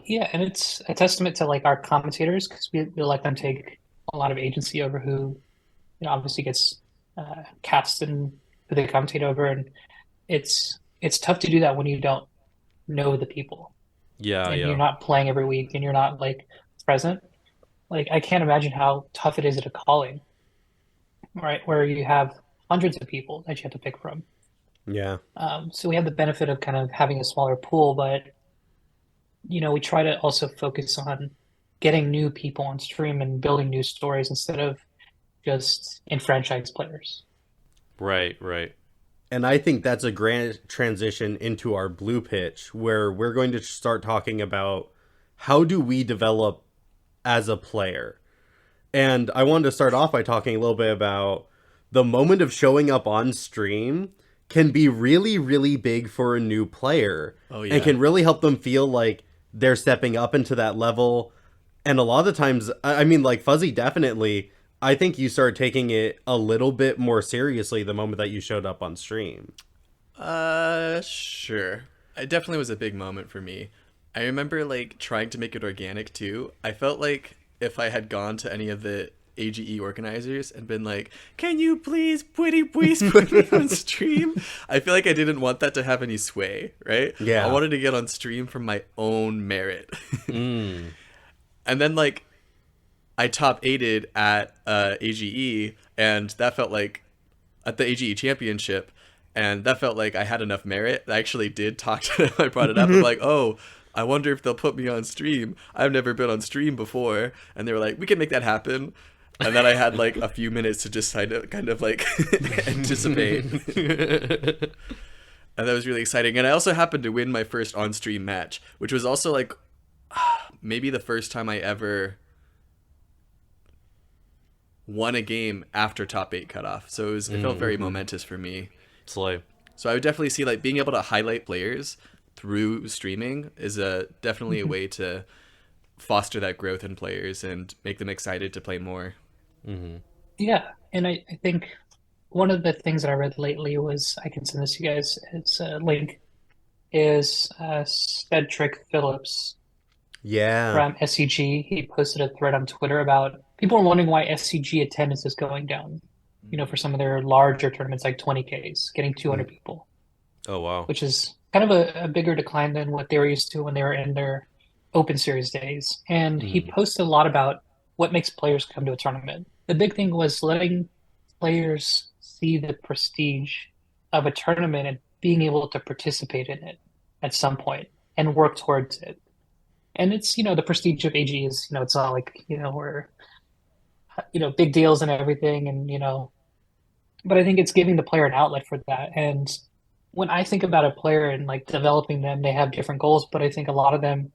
Yeah, and it's a testament to like our commentators because we let them take a lot of agency over who, obviously gets cast and who they commentate over, and it's tough to do that when you don't know the people Yeah, and yeah. you're not playing every week and you're not like present. Like, I can't imagine how tough it is at a calling, right? Where you have hundreds of people that you have to pick from. Yeah. So we have the benefit of kind of having a smaller pool, but we try to also focus on getting new people on stream and building new stories instead of just enfranchised players. Right, right. And I think that's a grand transition into our blue pitch, where we're going to start talking about how do we develop as a player. And I wanted to start off by talking a little bit about the moment of showing up on stream can be really, really big for a new player. Oh, yeah. And can really help them feel like they're stepping up into that level. And a lot of the times, I mean, like Fuzzy, definitely, I think you started taking it a little bit more seriously the moment that you showed up on stream. Sure. It definitely was a big moment for me. I remember, like, trying to make it organic, too. I felt like if I had gone to any of the AGE organizers and been like, can you please put me on stream? I feel like I didn't want that to have any sway, right? Yeah. I wanted to get on stream from my own merit. Mm. And then, like, I top 8'd at AGE, and that felt like, at the AGE championship, and that felt like I had enough merit. I actually did talk to them. I brought it up. I'm like, oh, I wonder if they'll put me on stream. I've never been on stream before. And they were like, we can make that happen. And then I had like a few minutes to just kind of like anticipate. And that was really exciting. And I also happened to win my first on-stream match, which was also like maybe the first time I ever won a game after top 8 cutoff. So it felt very momentous for me. Slay. So I would definitely see like being able to highlight players through streaming is definitely a way to foster that growth in players and make them excited to play more. Mm-hmm. Yeah, and I think one of the things that I read lately was, I can send this to you guys, it's a link, is Cedric Phillips Yeah. from SCG. He posted a thread on Twitter about people are wondering why SCG attendance is going down, for some of their larger tournaments like 20Ks, getting 200 people, Oh, wow. which is kind of a bigger decline than what they were used to when they were in their Open Series days. And he posted a lot about what makes players come to a tournament. The big thing was letting players see the prestige of a tournament and being able to participate in it at some point and work towards it. And it's, the prestige of AG is, it's not like, we're, big deals and everything. And, but I think it's giving the player an outlet for that. And when I think about a player and like developing them, they have different goals, but I think a lot of them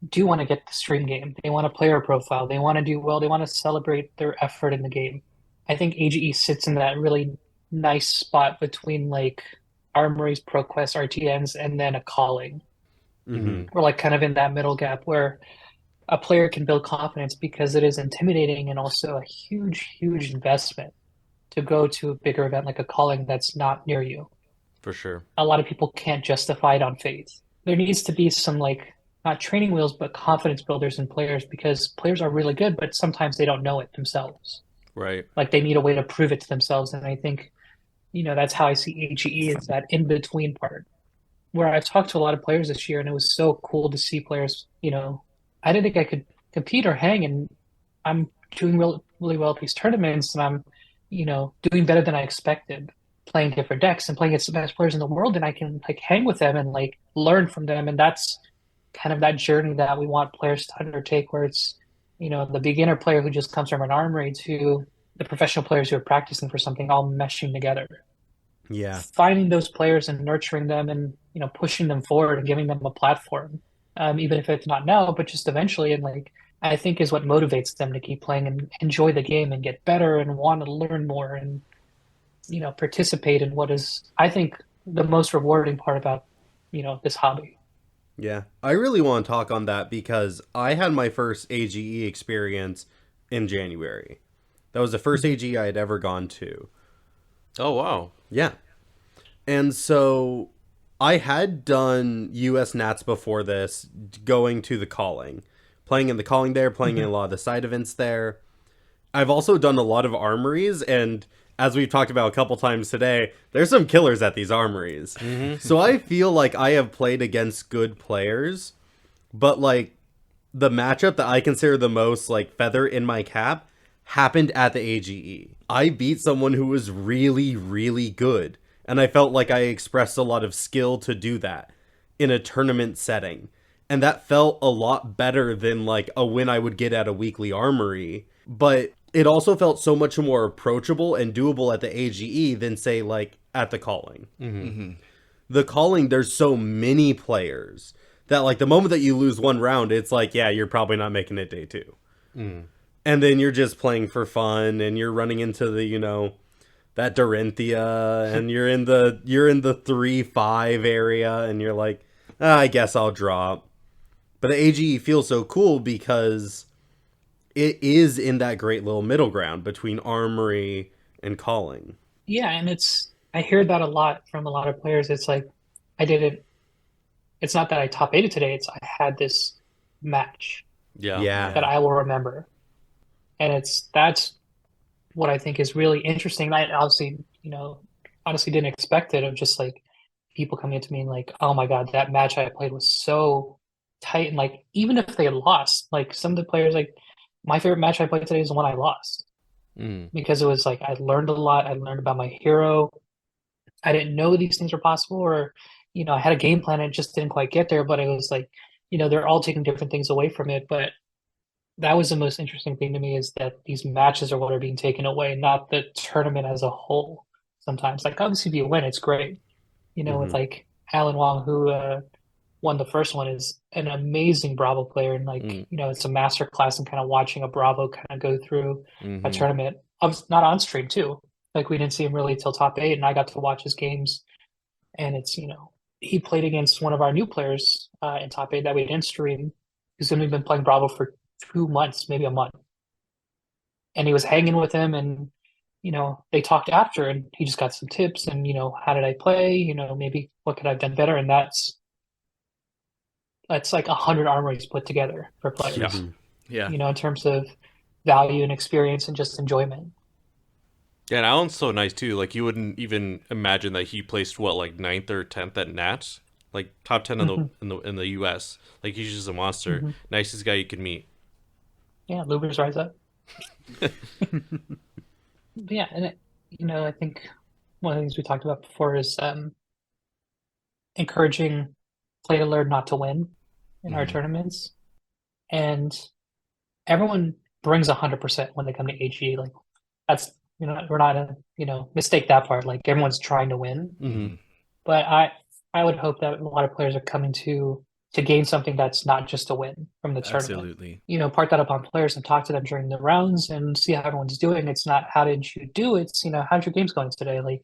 do want to get the stream game. They want a player profile. They want to do well. They want to celebrate their effort in the game. I think AGE sits in that really nice spot between like Armories, ProQuest, RTNs, and then a calling. Mm-hmm. We're like kind of in that middle gap where a player can build confidence because it is intimidating and also a huge, huge investment to go to a bigger event like a calling that's not near you. For sure. A lot of people can't justify it on faith. There needs to be some like, not training wheels, but confidence builders in players, because players are really good, but sometimes they don't know it themselves. Right. Like they need a way to prove it to themselves. And I think, that's how I see AGE is that in-between part where I've talked to a lot of players this year, and it was so cool to see players, I didn't think I could compete or hang, and I'm doing really well at these tournaments, and I'm, doing better than I expected, playing different decks and playing against the best players in the world, and I can like hang with them and like learn from them. And that's kind of that journey that we want players to undertake, where it's, the beginner player who just comes from an armory to the professional players who are practicing for something, all meshing together. Yeah. Finding those players and nurturing them and, pushing them forward and giving them a platform, even if it's not now, but just eventually. And like, I think is what motivates them to keep playing and enjoy the game and get better and want to learn more and, participate in what is, I think, the most rewarding part about, this hobby. Yeah. I really want to talk on that because I had my first AGE experience in January. That was the first AGE I had ever gone to. Oh, wow. Yeah. And so I had done US Nats before this, going to the calling, playing in the calling there, playing in a lot of the side events there. I've also done a lot of armories, and as we've talked about a couple times today, there's some killers at these armories. So I feel like I have played against good players, but like the matchup that I consider the most like feather in my cap happened at the AGE. I beat someone who was really, really good, and I felt like I expressed a lot of skill to do that in a tournament setting. And that felt a lot better than like a win I would get at a weekly armory. But it also felt so much more approachable and doable at the AGE than say like at the calling. The calling, there's so many players that like the moment that you lose one round, it's like, yeah, you're probably not making it day two. And then you're just playing for fun, and you're running into the, you know, that Dorinthia, and you're in the 3-5 area, and you're like, I guess I'll drop. But the AGE feels so cool because it is in that great little middle ground between armory and calling. Yeah, and I hear that a lot from a lot of players. It's like I didn't. It's not that I top eighted today. It's I had this match Yeah. that I will remember, and that's what I think is really interesting. I obviously, honestly didn't expect it. Of just like people coming to me and like, oh my God, that match I played was so tight. And like, even if they lost, like some of the players, like my favorite match I played today is the one I lost because it was like, I learned a lot. I learned about my hero. I didn't know these things were possible, or, I had a game plan and it just didn't quite get there, but it was like, they're all taking different things away from it. But that was the most interesting thing to me is that these matches are what are being taken away, not the tournament as a whole. Sometimes, like obviously, if you win, it's great. With like Alan Wong, who won the first one, is an amazing Bravo player, and like it's a master class in kind of watching a Bravo kind of go through a tournament. Not on stream too. Like we didn't see him really till top 8, and I got to watch his games. And it's he played against one of our new players in top 8 that we didn't stream. He's only been playing Bravo for 2 months, maybe a month, and he was hanging with him, and they talked after, and he just got some tips, and how did I play? Maybe what could I have done better? And that's like 100 armories put together for players. Yeah. In terms of value and experience and just enjoyment. Yeah, and Alan's so nice too. Like you wouldn't even imagine that he placed like 9th or 10th at Nats, like top 10 in the US. Like he's just a monster. Nicest guy you could meet. Yeah, Lubers rise up. Yeah, and I think one of the things we talked about before is encouraging play to learn, not to win in our tournaments. And everyone brings 100% when they come to AG. Like that's we're not a mistake that part. Like everyone's trying to win. But I would hope that a lot of players are coming to gain something that's not just a win from the tournament. Absolutely. Part that up on players and talk to them during the rounds and see how everyone's doing. It's not how did you do it? It's how's your games going today? Like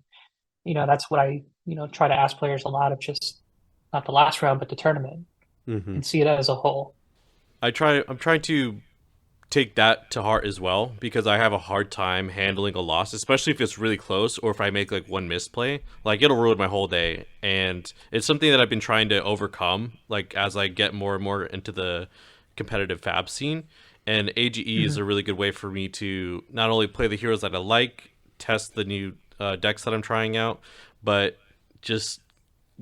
that's what I try to ask players a lot of, just not the last round but the tournament and see it as a whole. I'm trying to take that to heart as well, because I have a hard time handling a loss, especially if it's really close or if I make like one misplay. Like it'll ruin my whole day, and it's something that I've been trying to overcome like as I get more and more into the competitive fab scene. And AGE is a really good way for me to not only play the heroes that I like, test the new decks that I'm trying out, but just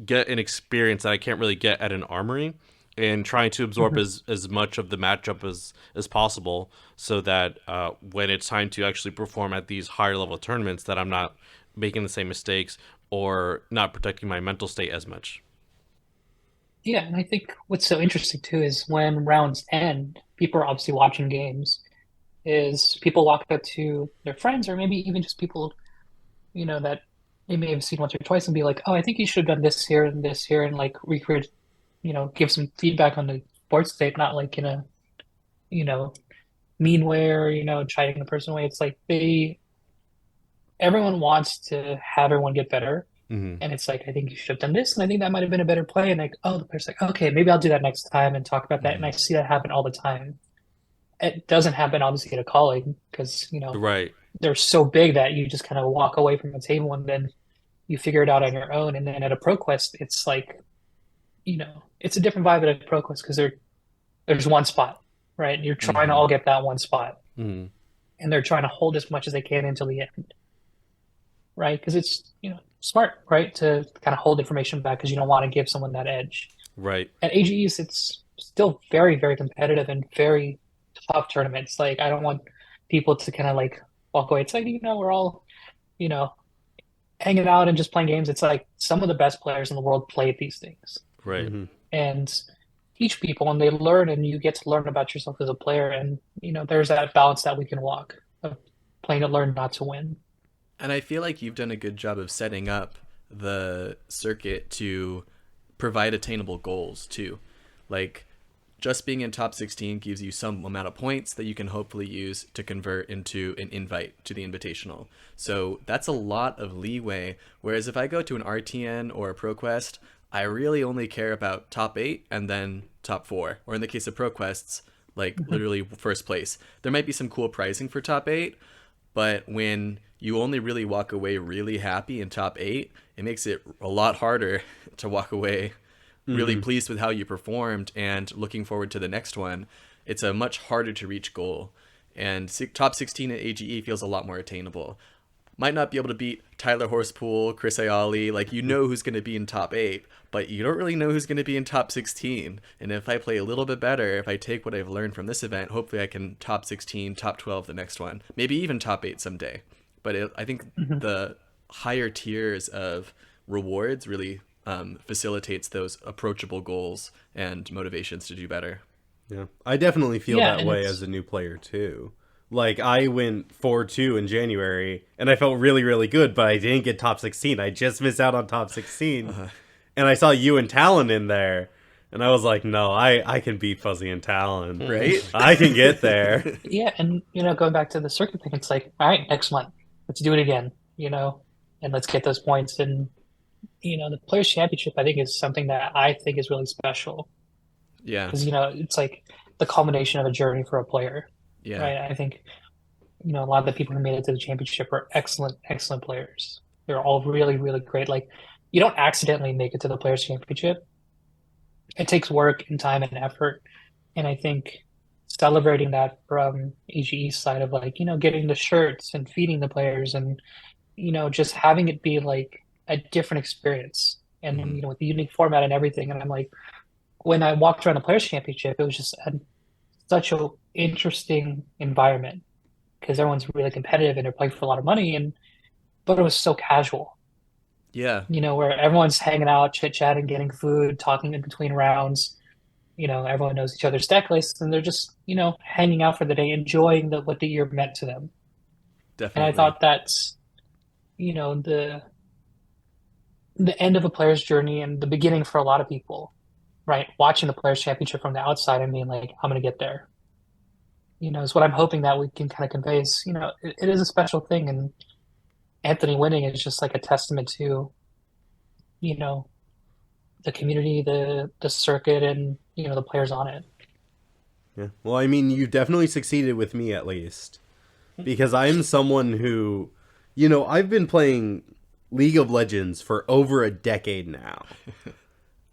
get an experience that I can't really get at an armory, and trying to absorb as much of the matchup as possible, so that when it's time to actually perform at these higher level tournaments, that I'm not making the same mistakes or not protecting my mental state as much. Yeah, and I think what's so interesting too is when rounds end, people are obviously watching games, is people walk up to their friends or maybe even just people, that they may have seen once or twice and be like, oh, I think you should have done this here and like recreate, give some feedback on the board state, not like in a, mean way or, chiding the person way. It's like everyone wants to have everyone get better. And it's like, I think you should have done this, and I think that might have been a better play. And like, oh, the player's like, okay, maybe I'll do that next time and talk about that. And I see that happen all the time. It doesn't happen obviously at a calling because, Right. they're so big that you just kind of walk away from the table and then you figure it out on your own. And then at a ProQuest, it's like, it's a different vibe at a ProQuest because there's one spot, right? You're trying to all get that one spot. And they're trying to hold as much as they can until the end, right? Because it's, smart, right? To kind of hold information back because you don't want to give someone that edge. Right. At AGEs, it's still very, very competitive and very tough tournaments. Like I don't want people to kind of like walk away. It's like, we're all, you know, hanging out and just playing games. It's like some of the best players in the world play these things Right. Mhm. and teach people, and they learn, and you get to learn about yourself as a player. And there's that balance that we can walk of playing to learn, not to win. And I feel like you've done a good job of setting up the circuit to provide attainable goals too. Like just being in top 16 gives you some amount of points that you can hopefully use to convert into an invite to the invitational. So that's a lot of leeway. Whereas if I go to an RTN or a ProQuest, I really only care about top 8 and then top 4. Or in the case of ProQuests, like literally first place. There might be some cool pricing for top 8, but when you only really walk away really happy in top 8, it makes it a lot harder to walk away really pleased with how you performed and looking forward to the next one. It's a much harder to reach goal. And top 16 at AGE feels a lot more attainable. Might not be able to beat Tyler Horsepool, Chris Ayali, like who's going to be in top 8, but you don't really know who's going to be in top 16. And if I play a little bit better, if I take what I've learned from this event, hopefully I can top 16, top 12 the next one, maybe even top 8 someday. But I think the higher tiers of rewards really facilitates those approachable goals and motivations to do better. Yeah, I definitely feel Yeah, that and way it's- as a new player too. Like I went 4-2 in January, and I felt really, really good, but I didn't get top 16. I just missed out on top 16, and I saw you and Talon in there, and I was like, no, I can beat Fuzzy and Talon, Right? I can get there. Yeah, and going back to the circuit thing, it's like, all right, next month, let's do it again, and let's get those points. And the Players Championship, I think, is something that I think is really special Yeah. because it's like the culmination of a journey for a player, Yeah. right? I think a lot of the people who made it to the championship are excellent, excellent players. They're all really, really great. Like you don't accidentally make it to the Players Championship. It takes work and time and effort, and I think celebrating that from AGE's side of like getting the shirts and feeding the players and just having it be like a different experience and with the unique format and everything. And I'm like, when I walked around the Players Championship, it was just such a interesting environment because everyone's really competitive and they're playing for a lot of money, but it was so casual, Yeah. where everyone's hanging out, chit chatting, getting food, talking in between rounds. Everyone knows each other's deck lists, and they're just hanging out for the day, enjoying what the year meant to them. And Definitely. I thought that's the end of a player's journey and the beginning for a lot of people, right? Watching the Players Championship from the outside and being like, I'm going to get there. Is what I'm hoping that we can kind of convey is, it is a special thing. And Anthony winning is just like a testament to, the community, the circuit, and, the players on it. Yeah. Well, I mean, you definitely succeeded with me at least, because I'm someone who, I've been playing League of Legends for over a decade now.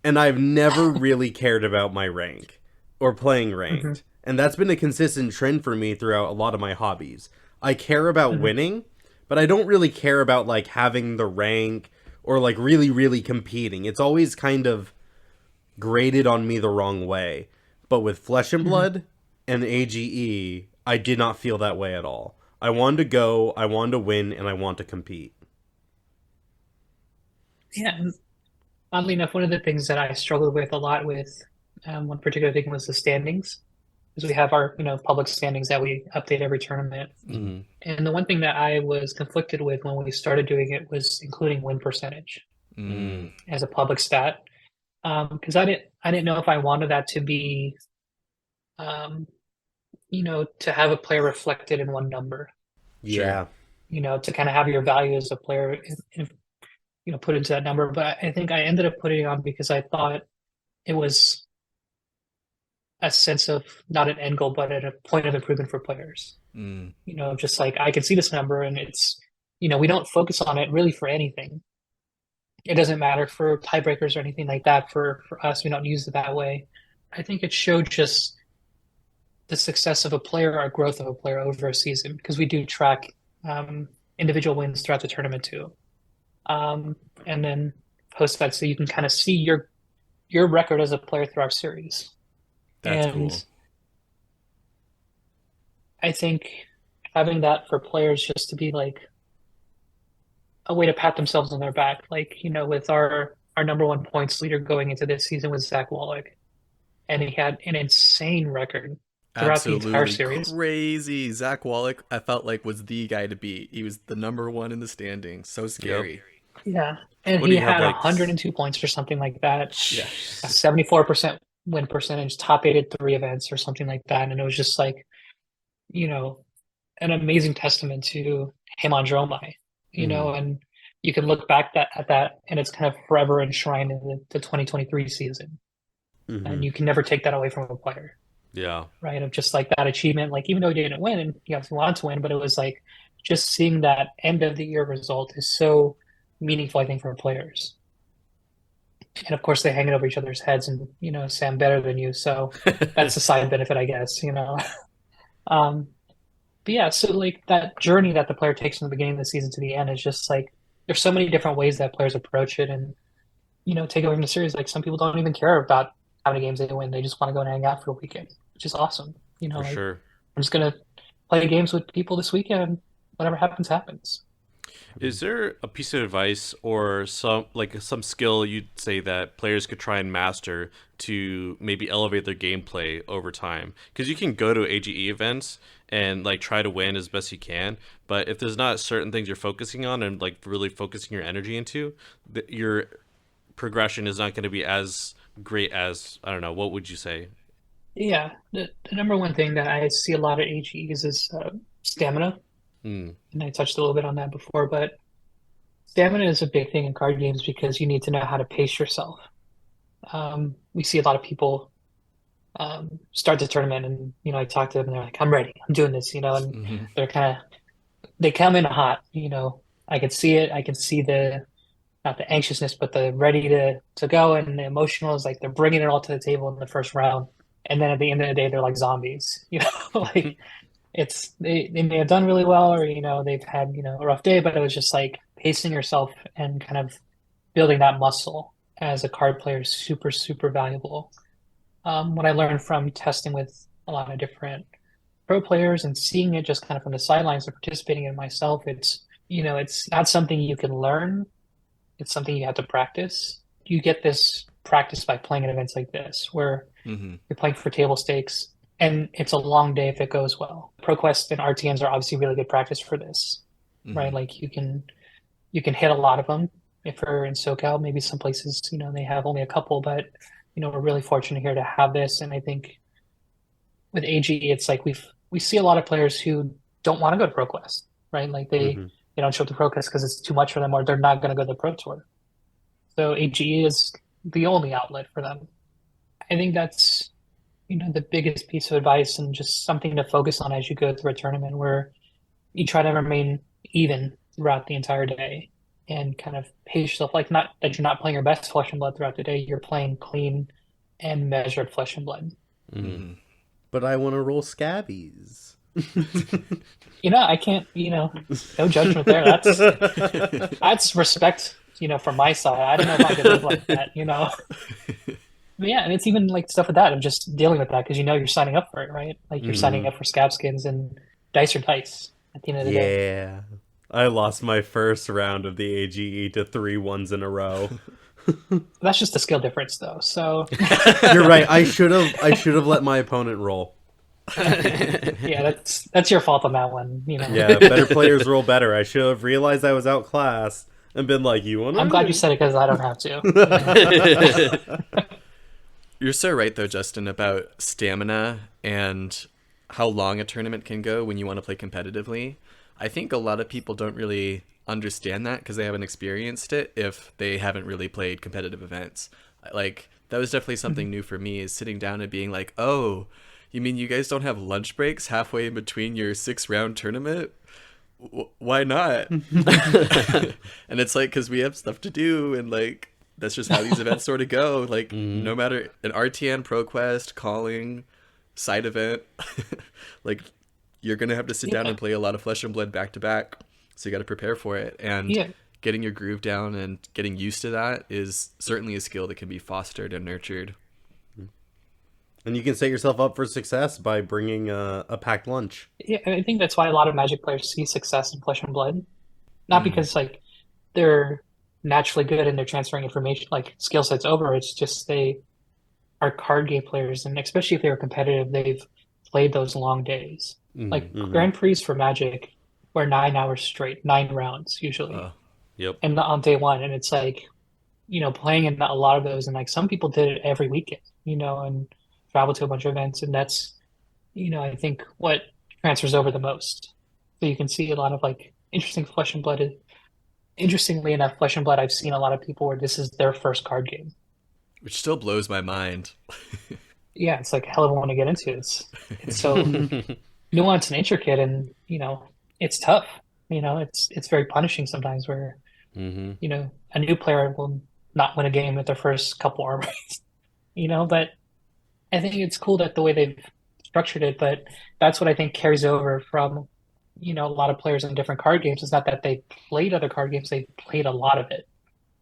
And I've never really cared about my rank or playing ranked. And that's been a consistent trend for me throughout a lot of my hobbies. I care about winning, but I don't really care about like having the rank or like really, really competing. It's always kind of graded on me the wrong way. But with Flesh and Blood and AGE, I did not feel that way at all. I wanted to go, I wanted to win, and I want to compete. Yeah. And oddly enough, one of the things that I struggled with a lot with one particular thing was the standings. Because we have our, public standings that we update every tournament. Mhm. And the one thing that I was conflicted with when we started doing it was including win percentage as a public stat. Because I didn't know if I wanted that to be, to have a player reflected in one number. Yeah. To kind of have your value as a player, put into that number. But I think I ended up putting it on because I thought it was a sense of not an end goal, but a point of improvement for players. Just like I can see this number and it's, we don't focus on it really for anything. It doesn't matter for tiebreakers or anything like that. For us, we don't use it that way. I think it showed just the success of a player or growth of a player over a season because we do track individual wins throughout the tournament too. And then post that so you can kind of see your record as a player through our series. That's And cool. I think having that for players just to be like a way to pat themselves on their back, like, with our number one points leader going into this season was Zach Wallach, and he had an insane record throughout the entire Absolutely series. crazy. Zach Wallach, I felt like was the guy to beat. He was the number one in the standings. So Yep. scary. Yeah. And What do he you have had like? 102 points or something like that, Yeah. a 74% win percentage, top 8 at 3 events or something like that. And it was just like, you know, an amazing testament to him on Dromai, and you can look back at that and it's kind of forever enshrined in the 2023 season. And you can never take that away from a player, Yeah, right? Of just like that achievement, like even though he didn't win and he obviously wanted to win, but it was like just seeing that end of the year result is so meaningful, I think, for players. And of course, they hang it over each other's heads and, say I'm better than you. So that's a side benefit, I guess. Um, but yeah, so like that journey that the player takes from the beginning of the season to the end is just like there's so many different ways that players approach it and, take away from the series. Like some people don't even care about how many games they win. They just want to go and hang out for a weekend, which is awesome. for Like sure. I'm just gonna play games with people this weekend. Whatever happens, happens. Is there a piece of advice or some skill you'd say that players could try and master to maybe elevate their gameplay over time? Because you can go to AGE events and like try to win as best you can, but if there's not certain things you're focusing on and like really focusing your energy into, your progression is not going to be as great as, I don't know, what would you say? Yeah, the number one thing that I see a lot of AGEs is stamina, Hmm. and I touched a little bit on that before, but stamina is a big thing in card games because you need to know how to pace yourself. We see a lot of people start the tournament and, I talk to them and they're like, I'm ready, I'm doing this, and Hmm. they're they come in hot. I can see it. I can see not the anxiousness, but the ready to go, and the emotional is like they're bringing it all to the table in the first round. And then at the end of the day, they're like zombies, like they may have done really well or, they've had, a rough day, but it was just like pacing yourself and kind of building that muscle as a card player is super, super valuable. What I learned from testing with a lot of different pro players and seeing it just kind of from the sidelines and participating in myself, it's not something you can learn. It's something you have to practice. You get this practice by playing at events like this, where Hmm. you're playing for table stakes, and it's a long day if it goes well. ProQuest and RTNs are obviously really good practice for this, right? Hmm. Like you can hit a lot of them. If you're in SoCal, maybe some places, they have only a couple, but we're really fortunate here to have this. And I think with AGE, it's like we see a lot of players who don't want to go to ProQuest, right? Like they don't show up to ProQuest because it's too much for them, or they're not going to go to the Pro Tour. So AGE is the only outlet for them. I think that's the biggest piece of advice and just something to focus on as you go through a tournament where you try to remain even throughout the entire day and kind of pace yourself. Like not that you're not playing your best flesh and blood throughout the day, you're playing clean and measured flesh and blood. Hmm. But I want to roll scabbies. I can't, no judgment there. That's respect, from my side. I don't know if I could live like that. But yeah, and it's even like stuff with that of just dealing with that because you're signing up for it, right? Like you're signing up for scab skins and dice or dice at the end of the day. Yeah. I lost my first round of the AGE to 3 ones in a row. That's just a skill difference though. So You're right. I should have let my opponent roll. yeah, that's your fault on that one. Yeah, better players roll better. I should have realized I was outclassed and been like, "You want to?" I'm glad you said it because I don't have to. You're so right, though, Justin, about stamina and how long a tournament can go when you want to play competitively. I think a lot of people don't really understand that because they haven't experienced it if they haven't really played competitive events. Like, that was definitely something new for me, is sitting down and being like, oh, you mean you guys don't have lunch breaks halfway in between your 6-round tournament? Why not? And it's like, because we have stuff to do, and like, that's just how these events sort of go. Like, no matter an RTN, ProQuest, calling, side event, like, you're going to have to sit down and play a lot of flesh and blood back to back. So you got to prepare for it. And getting your groove down and getting used to that is certainly a skill that can be fostered and nurtured. And you can set yourself up for success by bringing a packed lunch. Yeah, I think that's why a lot of Magic players see success in Flesh and Blood. Not because like they're naturally good and they're transferring information like skill sets over. It's just they are card game players, and especially if they were competitive, they've played those long days. Like Grand Prix for Magic were 9 hours straight, 9 rounds usually, Yep. and on day one. And it's like, playing in a lot of those, and like some people did it every weekend, and travel to a bunch of events, and that's, I think what transfers over the most. So you can see a lot of like interesting Flesh and Blood. Interestingly enough, Flesh and Blood, I've seen a lot of people where this is their first card game. Which still blows my mind. Yeah, it's like a hell of a one to get into. It's so nuanced and intricate, and it's tough. It's very punishing sometimes where a new player will not win a game with their first couple armors. But I think it's cool that the way they've structured it, but that's what I think carries over from a lot of players in different card games. It's not that they played other card games, they played a lot of it.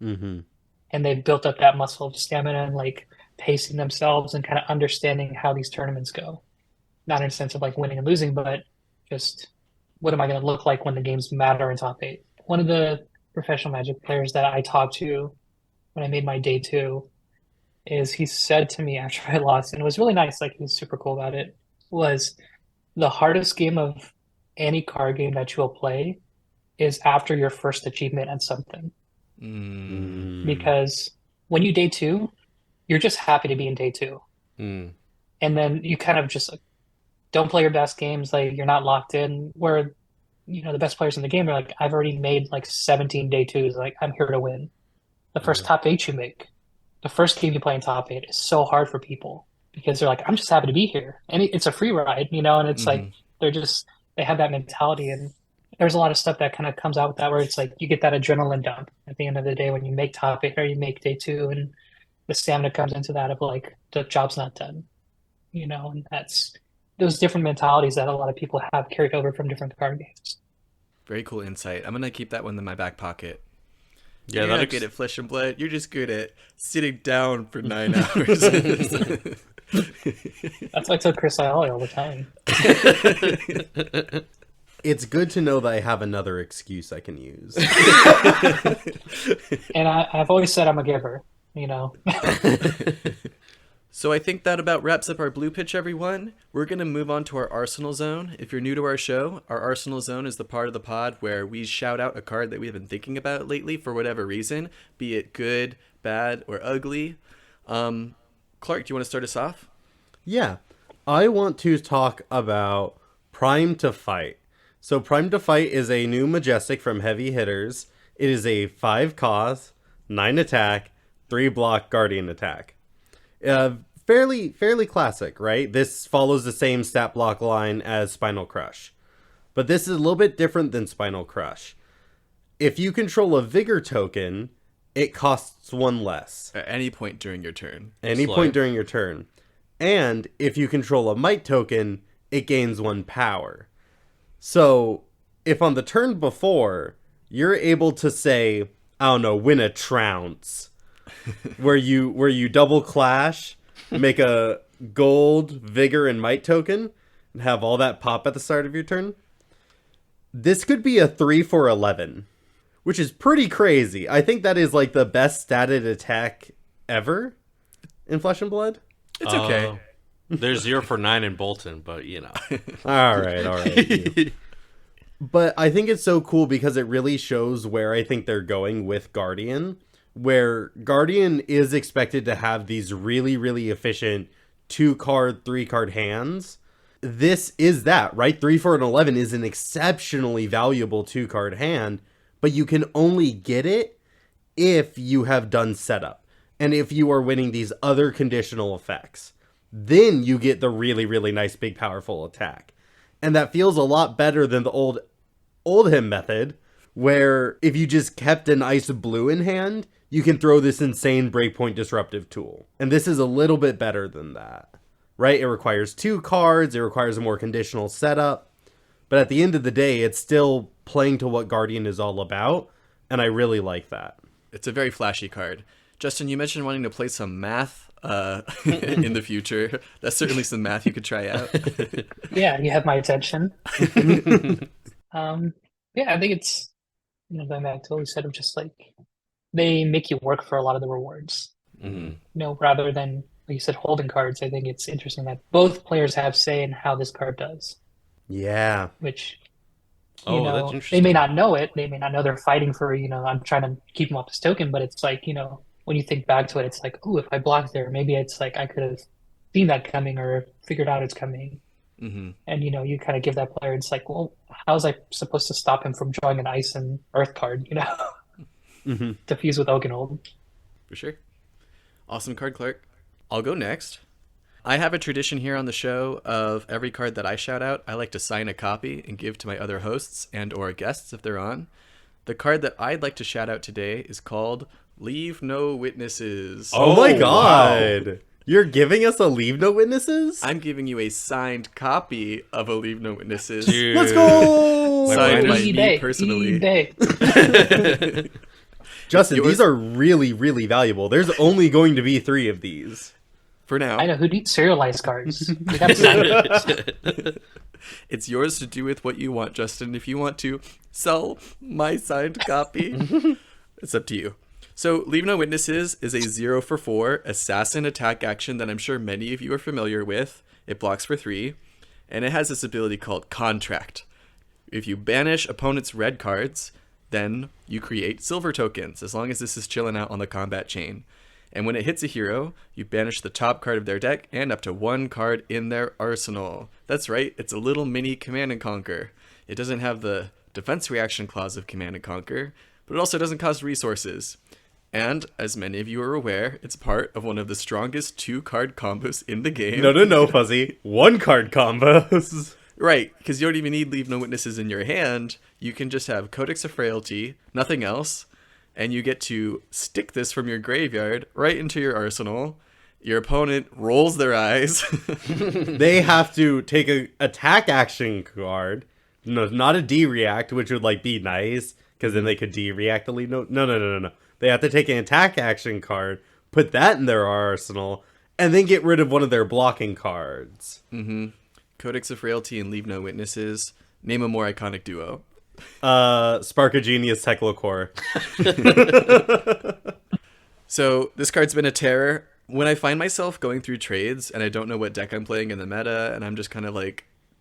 And they've built up that muscle of stamina and like pacing themselves and kind of understanding how these tournaments go. Not in a sense of like winning and losing, but just what am I going to look like when the games matter in top 8. One of the professional Magic players that I talked to when I made my day 2 is he said to me after I lost, and it was really nice, like he was super cool about it, was the hardest game of any card game that you'll play is after your first achievement at something. Because when you day 2, you're just happy to be in day 2. And then you kind of just like, don't play your best games, like you're not locked in, where the best players in the game are like, I've already made like 17 day 2s, like I'm here to win. The first top 8 you make, the first game you play in top 8 is so hard for people because they're like, I'm just happy to be here, and it's a free ride, and it's like they have that mentality. And there's a lot of stuff that kind of comes out with that, where it's like you get that adrenaline dump at the end of the day when you make top 8 or you make day 2, and the stamina comes into that of like the job's not done, and that's those different mentalities that a lot of people have carried over from different card games. Very cool insight. I'm gonna keep that one in my back pocket. Yeah, you're not good at Flesh and Blood. You're just good at sitting down for 9 hours. That's why I tell Chris Ioli all the time. It's good to know that I have another excuse I can use. And I've always said I'm a giver, So I think that about wraps up our blue pitch, everyone. We're going to move on to our Arsenal Zone. If you're new to our show, our Arsenal Zone is the part of the pod where we shout out a card that we've been thinking about lately for whatever reason, be it good, bad, or ugly. Clark, do you want to start us off? Yeah. I want to talk about Prime to Fight. So Prime to Fight is a new Majestic from Heavy Hitters. It is a 5 cost, 9 attack, 3 block Guardian attack. Fairly classic, right? This follows the same stat block line as Spinal Crush. But this is a little bit different than Spinal Crush. If you control a Vigor token, it costs 1 less. At any point during your turn. Point during your turn. And if you control a Might token, it gains 1 power. So, if on the turn before, you're able to say, I don't know, win a trounce, where you double clash, make a gold, vigor, and might token, and have all that pop at the start of your turn, this could be a 3 for 11, which is pretty crazy. I think that is like the best statted attack ever in Flesh and Blood. It's okay. There's 0 for 9 in Bolton, but All right. But I think it's so cool because it really shows where I think they're going with Guardian, where Guardian is expected to have these really, really efficient 2-card, 3-card hands. This is that, right? 3 for an 11 is an exceptionally valuable 2-card hand, but you can only get it if you have done setup and if you are winning these other conditional effects. Then you get the really, really nice, big, powerful attack. And that feels a lot better than the old him method, where if you just kept an ice blue in hand, you can throw this insane breakpoint disruptive tool. And this is a little bit better than that, right? It requires 2 cards, it requires a more conditional setup, but at the end of the day, it's still playing to what Guardian is all about, and I really like that. It's a very flashy card. Justin, you mentioned wanting to play some math. in the future. That's certainly some math you could try out. Yeah, you have my attention. Yeah, I think it's, going back to what we said of just like they make you work for a lot of the rewards. Mhm. Rather than, like you said, holding cards. I think it's interesting that both players have say in how this card does, Yeah. which, Oh, that's they interesting. may not know it. They may not know they're fighting for, I'm trying to keep them off this token, but it's like, when you think back to it, it's like, oh, if I block there, maybe it's like I could have seen that coming or figured out it's coming. Mm-hmm. And, you kind of give that player, it's like, well, how was I supposed to stop him from drawing an ice and earth card, Hmm. to fuse with Oakenhold? For sure. Awesome card, Clark. I'll go next. I have a tradition here on the show of every card that I shout out, I like to sign a copy and give to my other hosts and or guests if they're on. The card that I'd like to shout out today is called Leave No Witnesses. Oh my wow. god. You're giving us a Leave No Witnesses? I'm giving you a signed copy of a Leave No Witnesses. Dude. Let's go! Signed by Easy me day, personally. easy day. Justin, Yours- these are really, really valuable. There's only going to be 3 of these. For now. I know who needs serialized cards. We gotta sign it. It's yours to do with what you want, Justin. If you want to sell my signed copy, it's up to you. So, Leave No Witnesses is a 0-for-4 assassin attack action that I'm sure many of you are familiar with. It blocks for 3, and it has this ability called Contract. If you banish opponent's red cards, then you create silver tokens, as long as this is chilling out on the combat chain. And when it hits a hero, you banish the top card of their deck and up to 1 card in their arsenal. That's right, it's a little mini Command and Conquer. It doesn't have the defense reaction clause of Command and Conquer, but it also doesn't cost resources. And, as many of you are aware, it's part of one of the strongest 2-card combos in the game. No, Fuzzy. 1-card combos. Right, because you don't even need Leave No Witnesses in your hand. You can just have Codex of Frailty, nothing else, and you get to stick this from your graveyard right into your arsenal. Your opponent rolls their eyes. They have to take a attack action card. No, not a D-react, which would be nice, because then they could D-react the Leave No. They have to take an attack action card, put that in their arsenal, and then get rid of one of their blocking cards. Mm-hmm. Codex of Frailty and Leave No Witnesses. Name a more iconic duo. Spark of Genius, Teclocore. So this card's been a terror. When I find myself going through trades and I don't know what deck I'm playing in the meta, and I'm just kind of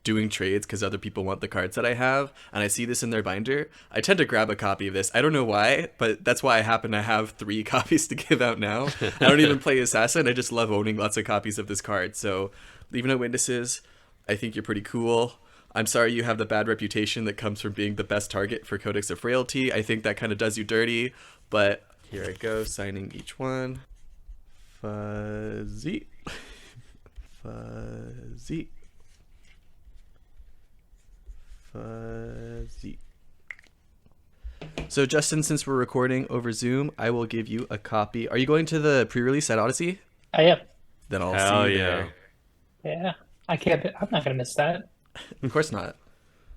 doing trades because other people want the cards that I have, and I see this in their binder, I tend to grab a copy of this. I don't know why, but that's why I happen to have 3 copies to give out now. I don't even play Assassin. I just love owning lots of copies of this card. So Leave No Witnesses, I think you're pretty cool. I'm sorry you have the bad reputation that comes from being the best target for Codex of Frailty. I think that kind of does you dirty, but here I go, signing each one. Fuzzy. Fuzzy. Fuzzy. So Justin, since we're recording over Zoom, I will give you a copy. Are you going to the pre-release at Odyssey? I am. Then I'll Hell see you yeah. there. Yeah. I'm not gonna miss that. Of course not.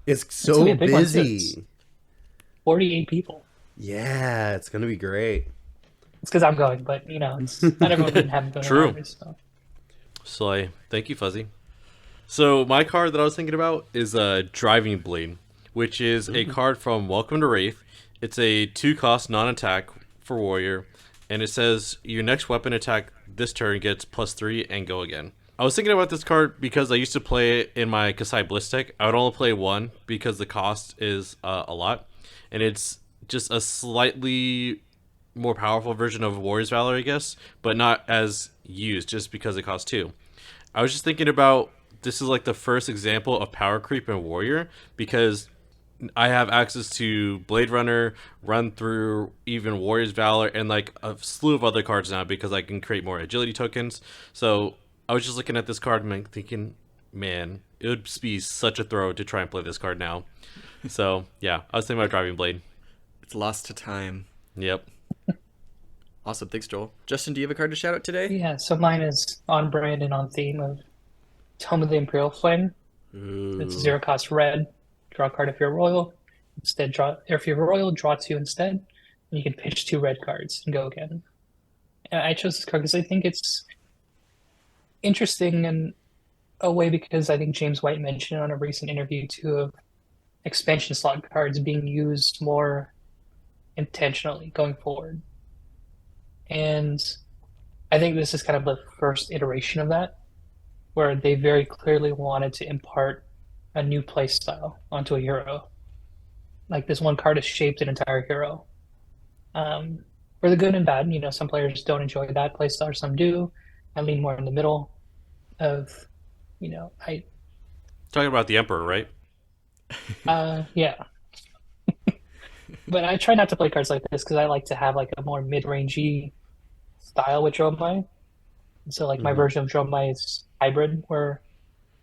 It's gonna so be a big one, too. busy. 48 people. Yeah, it's going to be great. It's because I'm going, but it's not everyone can have going. True. Either, so. Slay. Thank you, Fuzzy. So my card that I was thinking about is Driving Blade, which is a card from Welcome to Wraith. It's a 2-cost non-attack for Warrior, and it says your next weapon attack this turn gets +3 and go again. I was thinking about this card because I used to play it in my Kasai Bliss deck. I would only play 1 because the cost is a lot, and it's just a slightly more powerful version of Warrior's Valor, I guess, but not as used just because it costs 2. I was just thinking about this is the first example of power creep in Warrior because I have access to Blade Runner, Run Through, even Warrior's Valor, and a slew of other cards now because I can create more agility tokens. So I was just looking at this card and thinking, man, it would be such a throw to try and play this card now. So yeah, I was thinking about Driving Blade. It's lost to time. Yep. Awesome. Thanks, Joel. Justin, do you have a card to shout out today? Yeah, so mine is on brand and on theme of Tome of the Imperial Flame. Ooh. It's 0-cost red. Draw a card if you're royal. Instead, if you're royal, draw 2 instead. And you can pitch 2 red cards and go again. And I chose this card because I think it's interesting in a way because I think James White mentioned on a recent interview too of expansion slot cards being used more intentionally going forward. And I think this is kind of the first iteration of that, where they very clearly wanted to impart a new play style onto a hero. Like this one card has shaped an entire hero. For the good and bad, some players don't enjoy that play style, some do. I lean more in the middle of, I Talking about the Emperor, right? yeah. But I try not to play cards like this because I like to have like a more mid-rangey style with Dromai. So like my version of Dromai is hybrid, where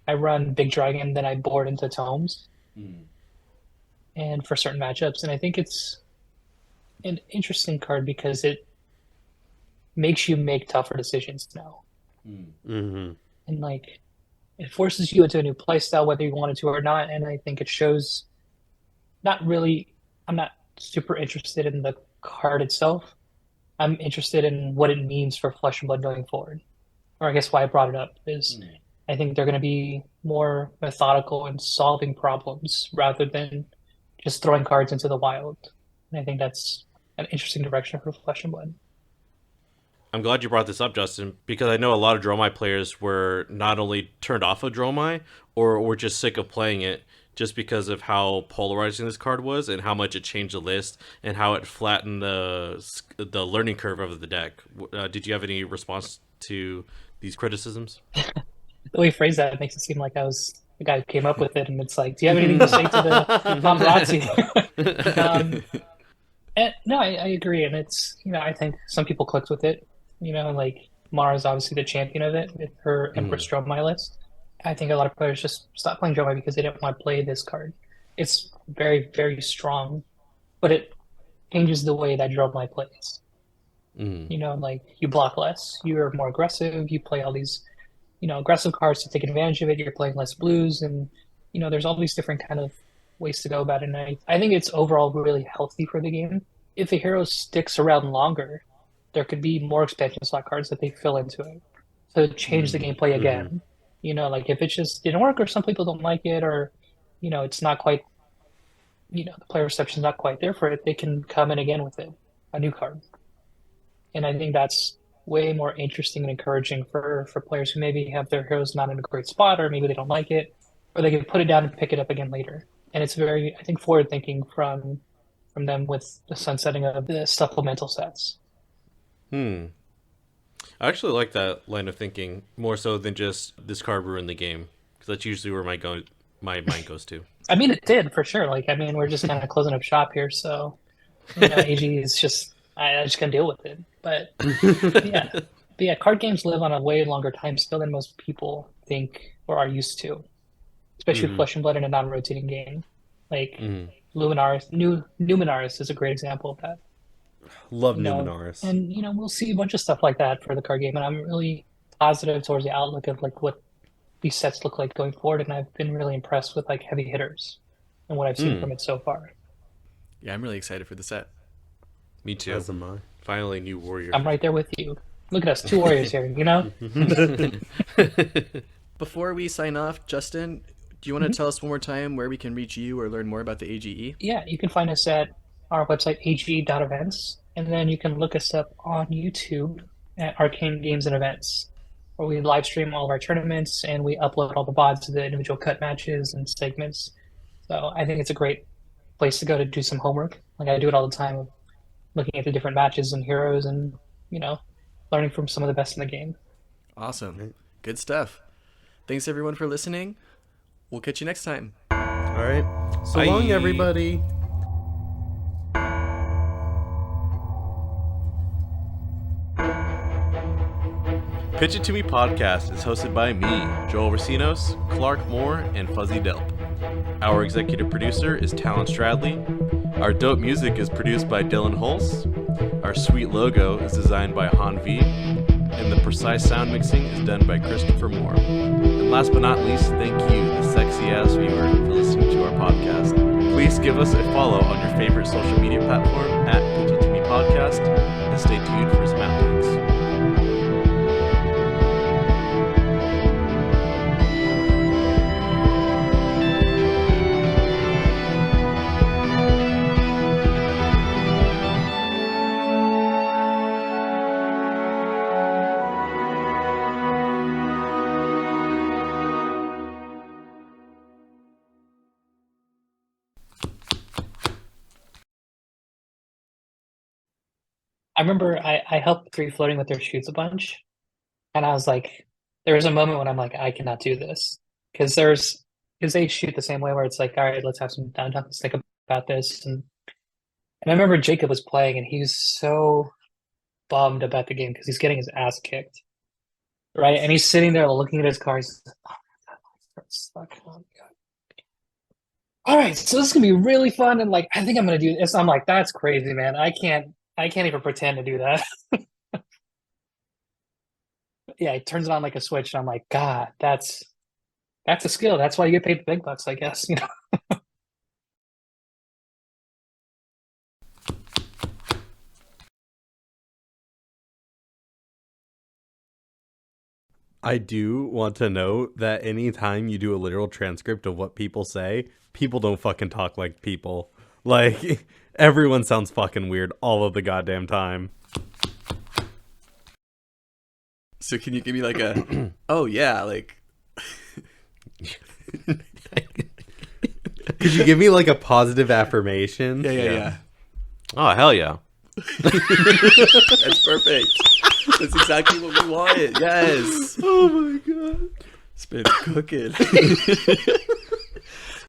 I run Big Dragon, then I board into Tomes, and for certain matchups. And I think it's an interesting card because it makes you make tougher decisions now. Mm-hmm. And like it forces you into a new playstyle, whether you wanted to or not. And I think it shows I'm not super interested in the card itself. I'm interested in what it means for Flesh and Blood going forward. Or I guess why I brought it up is I think they're going to be more methodical in solving problems rather than just throwing cards into the wild. And I think that's an interesting direction for Flesh and Blood. I'm glad you brought this up, Justin, because I know a lot of Dromai players were not only turned off of Dromai or were just sick of playing it just because of how polarizing this card was and how much it changed the list and how it flattened the learning curve of the deck. Did you have any response to these criticisms? The way you phrase that makes it seem like I was the guy who came up with it, and it's like, do you have anything to say to the paparazzi? No, I agree, and it's I think some people clicked with it. Like Mara's obviously the champion of it with her Empress Dromai list. I think a lot of players just stopped playing Dromai because they didn't want to play this card. It's very, very strong, but it changes the way that Dromai plays. Like you block less, you're more aggressive, you play all these, aggressive cards to take advantage of it, you're playing less blues, and, there's all these different kind of ways to go about it. And I think it's overall really healthy for the game. If a hero sticks around longer, there could be more expansion slot cards that they fill into it to change the gameplay again. Like if it just didn't work or some people don't like it or, it's not quite, the player reception's not quite there for it, they can come in again with it, a new card. And I think that's way more interesting and encouraging for players who maybe have their heroes not in a great spot or maybe they don't like it, or they can put it down and pick it up again later. And it's very, I think, forward thinking from them with the sunsetting of the supplemental sets. I actually like that line of thinking more so than just this card ruined the game, because that's usually where my mind goes to. I mean, it did for sure. We're just kind of closing up shop here, so AG is just I just can't deal with it. But yeah, card games live on a way longer time scale than most people think or are used to, especially Flesh and Blood in a non-rotating game. Like Numenaris is a great example of that. Love Numenaris. And we'll see a bunch of stuff like that for the card game, and I'm really positive towards the outlook of like what these sets look like going forward, and I've been really impressed with like heavy hitters and what I've seen from it so far. Yeah, I'm really excited for the set. Me too. As am I. Finally, new warrior. I'm right there with you. Look at us, two warriors here, Before we sign off, Justin, do you want to tell us one more time where we can reach you or learn more about the AGE? Yeah, you can find us at our website, age.events, and then you can look us up on YouTube at Arcane Games and Events, where we live stream all of our tournaments and we upload all the VODs to the individual cut matches and segments. So I think it's a great place to go to do some homework. Like I do it all the time, of looking at the different matches and heroes and, learning from some of the best in the game. Awesome. Good stuff. Thanks everyone for listening. We'll catch you next time. All right. So Bye. long, everybody. Pitch It To Me podcast is hosted by me, Joel Recinos, Clark Moore, and Fuzzy Delp. Our executive producer is Talon Stradley. Our dope music is produced by Dillon Hulse. Our sweet logo is designed by Han V. And the precise sound mixing is done by Christopher Moore. And last but not least, thank you, the sexy-ass viewer, for listening to our podcast. Please give us a follow on your favorite social media platform at Pitch It To Me podcast, and stay tuned for some outtakes. I remember I helped free floating with their shoots a bunch, and I was like, there was a moment when I'm like, I cannot do this because they shoot the same way where it's like, all right, let's have some downtime, let's think about this, and I remember Jacob was playing and he was so bummed about the game because he's getting his ass kicked, right? And he's sitting there looking at his car. He's like, oh my god, my car's stuck. Oh my god. All right, so this is gonna be really fun, and like I think I'm gonna do this. I'm like, that's crazy, man. I can't even pretend to do that. Yeah, he turns it on like a switch, and I'm like, God, that's a skill. That's why you get paid the big bucks, I guess. I do want to note that anytime you do a literal transcript of what people say, people don't fucking talk like people. Like, everyone sounds fucking weird all of the goddamn time. So can you give me like a, oh yeah, like... Could you give me like a positive affirmation? Yeah. Oh, hell yeah. That's perfect. That's exactly what we wanted. Yes. Oh my god. It's been cooking.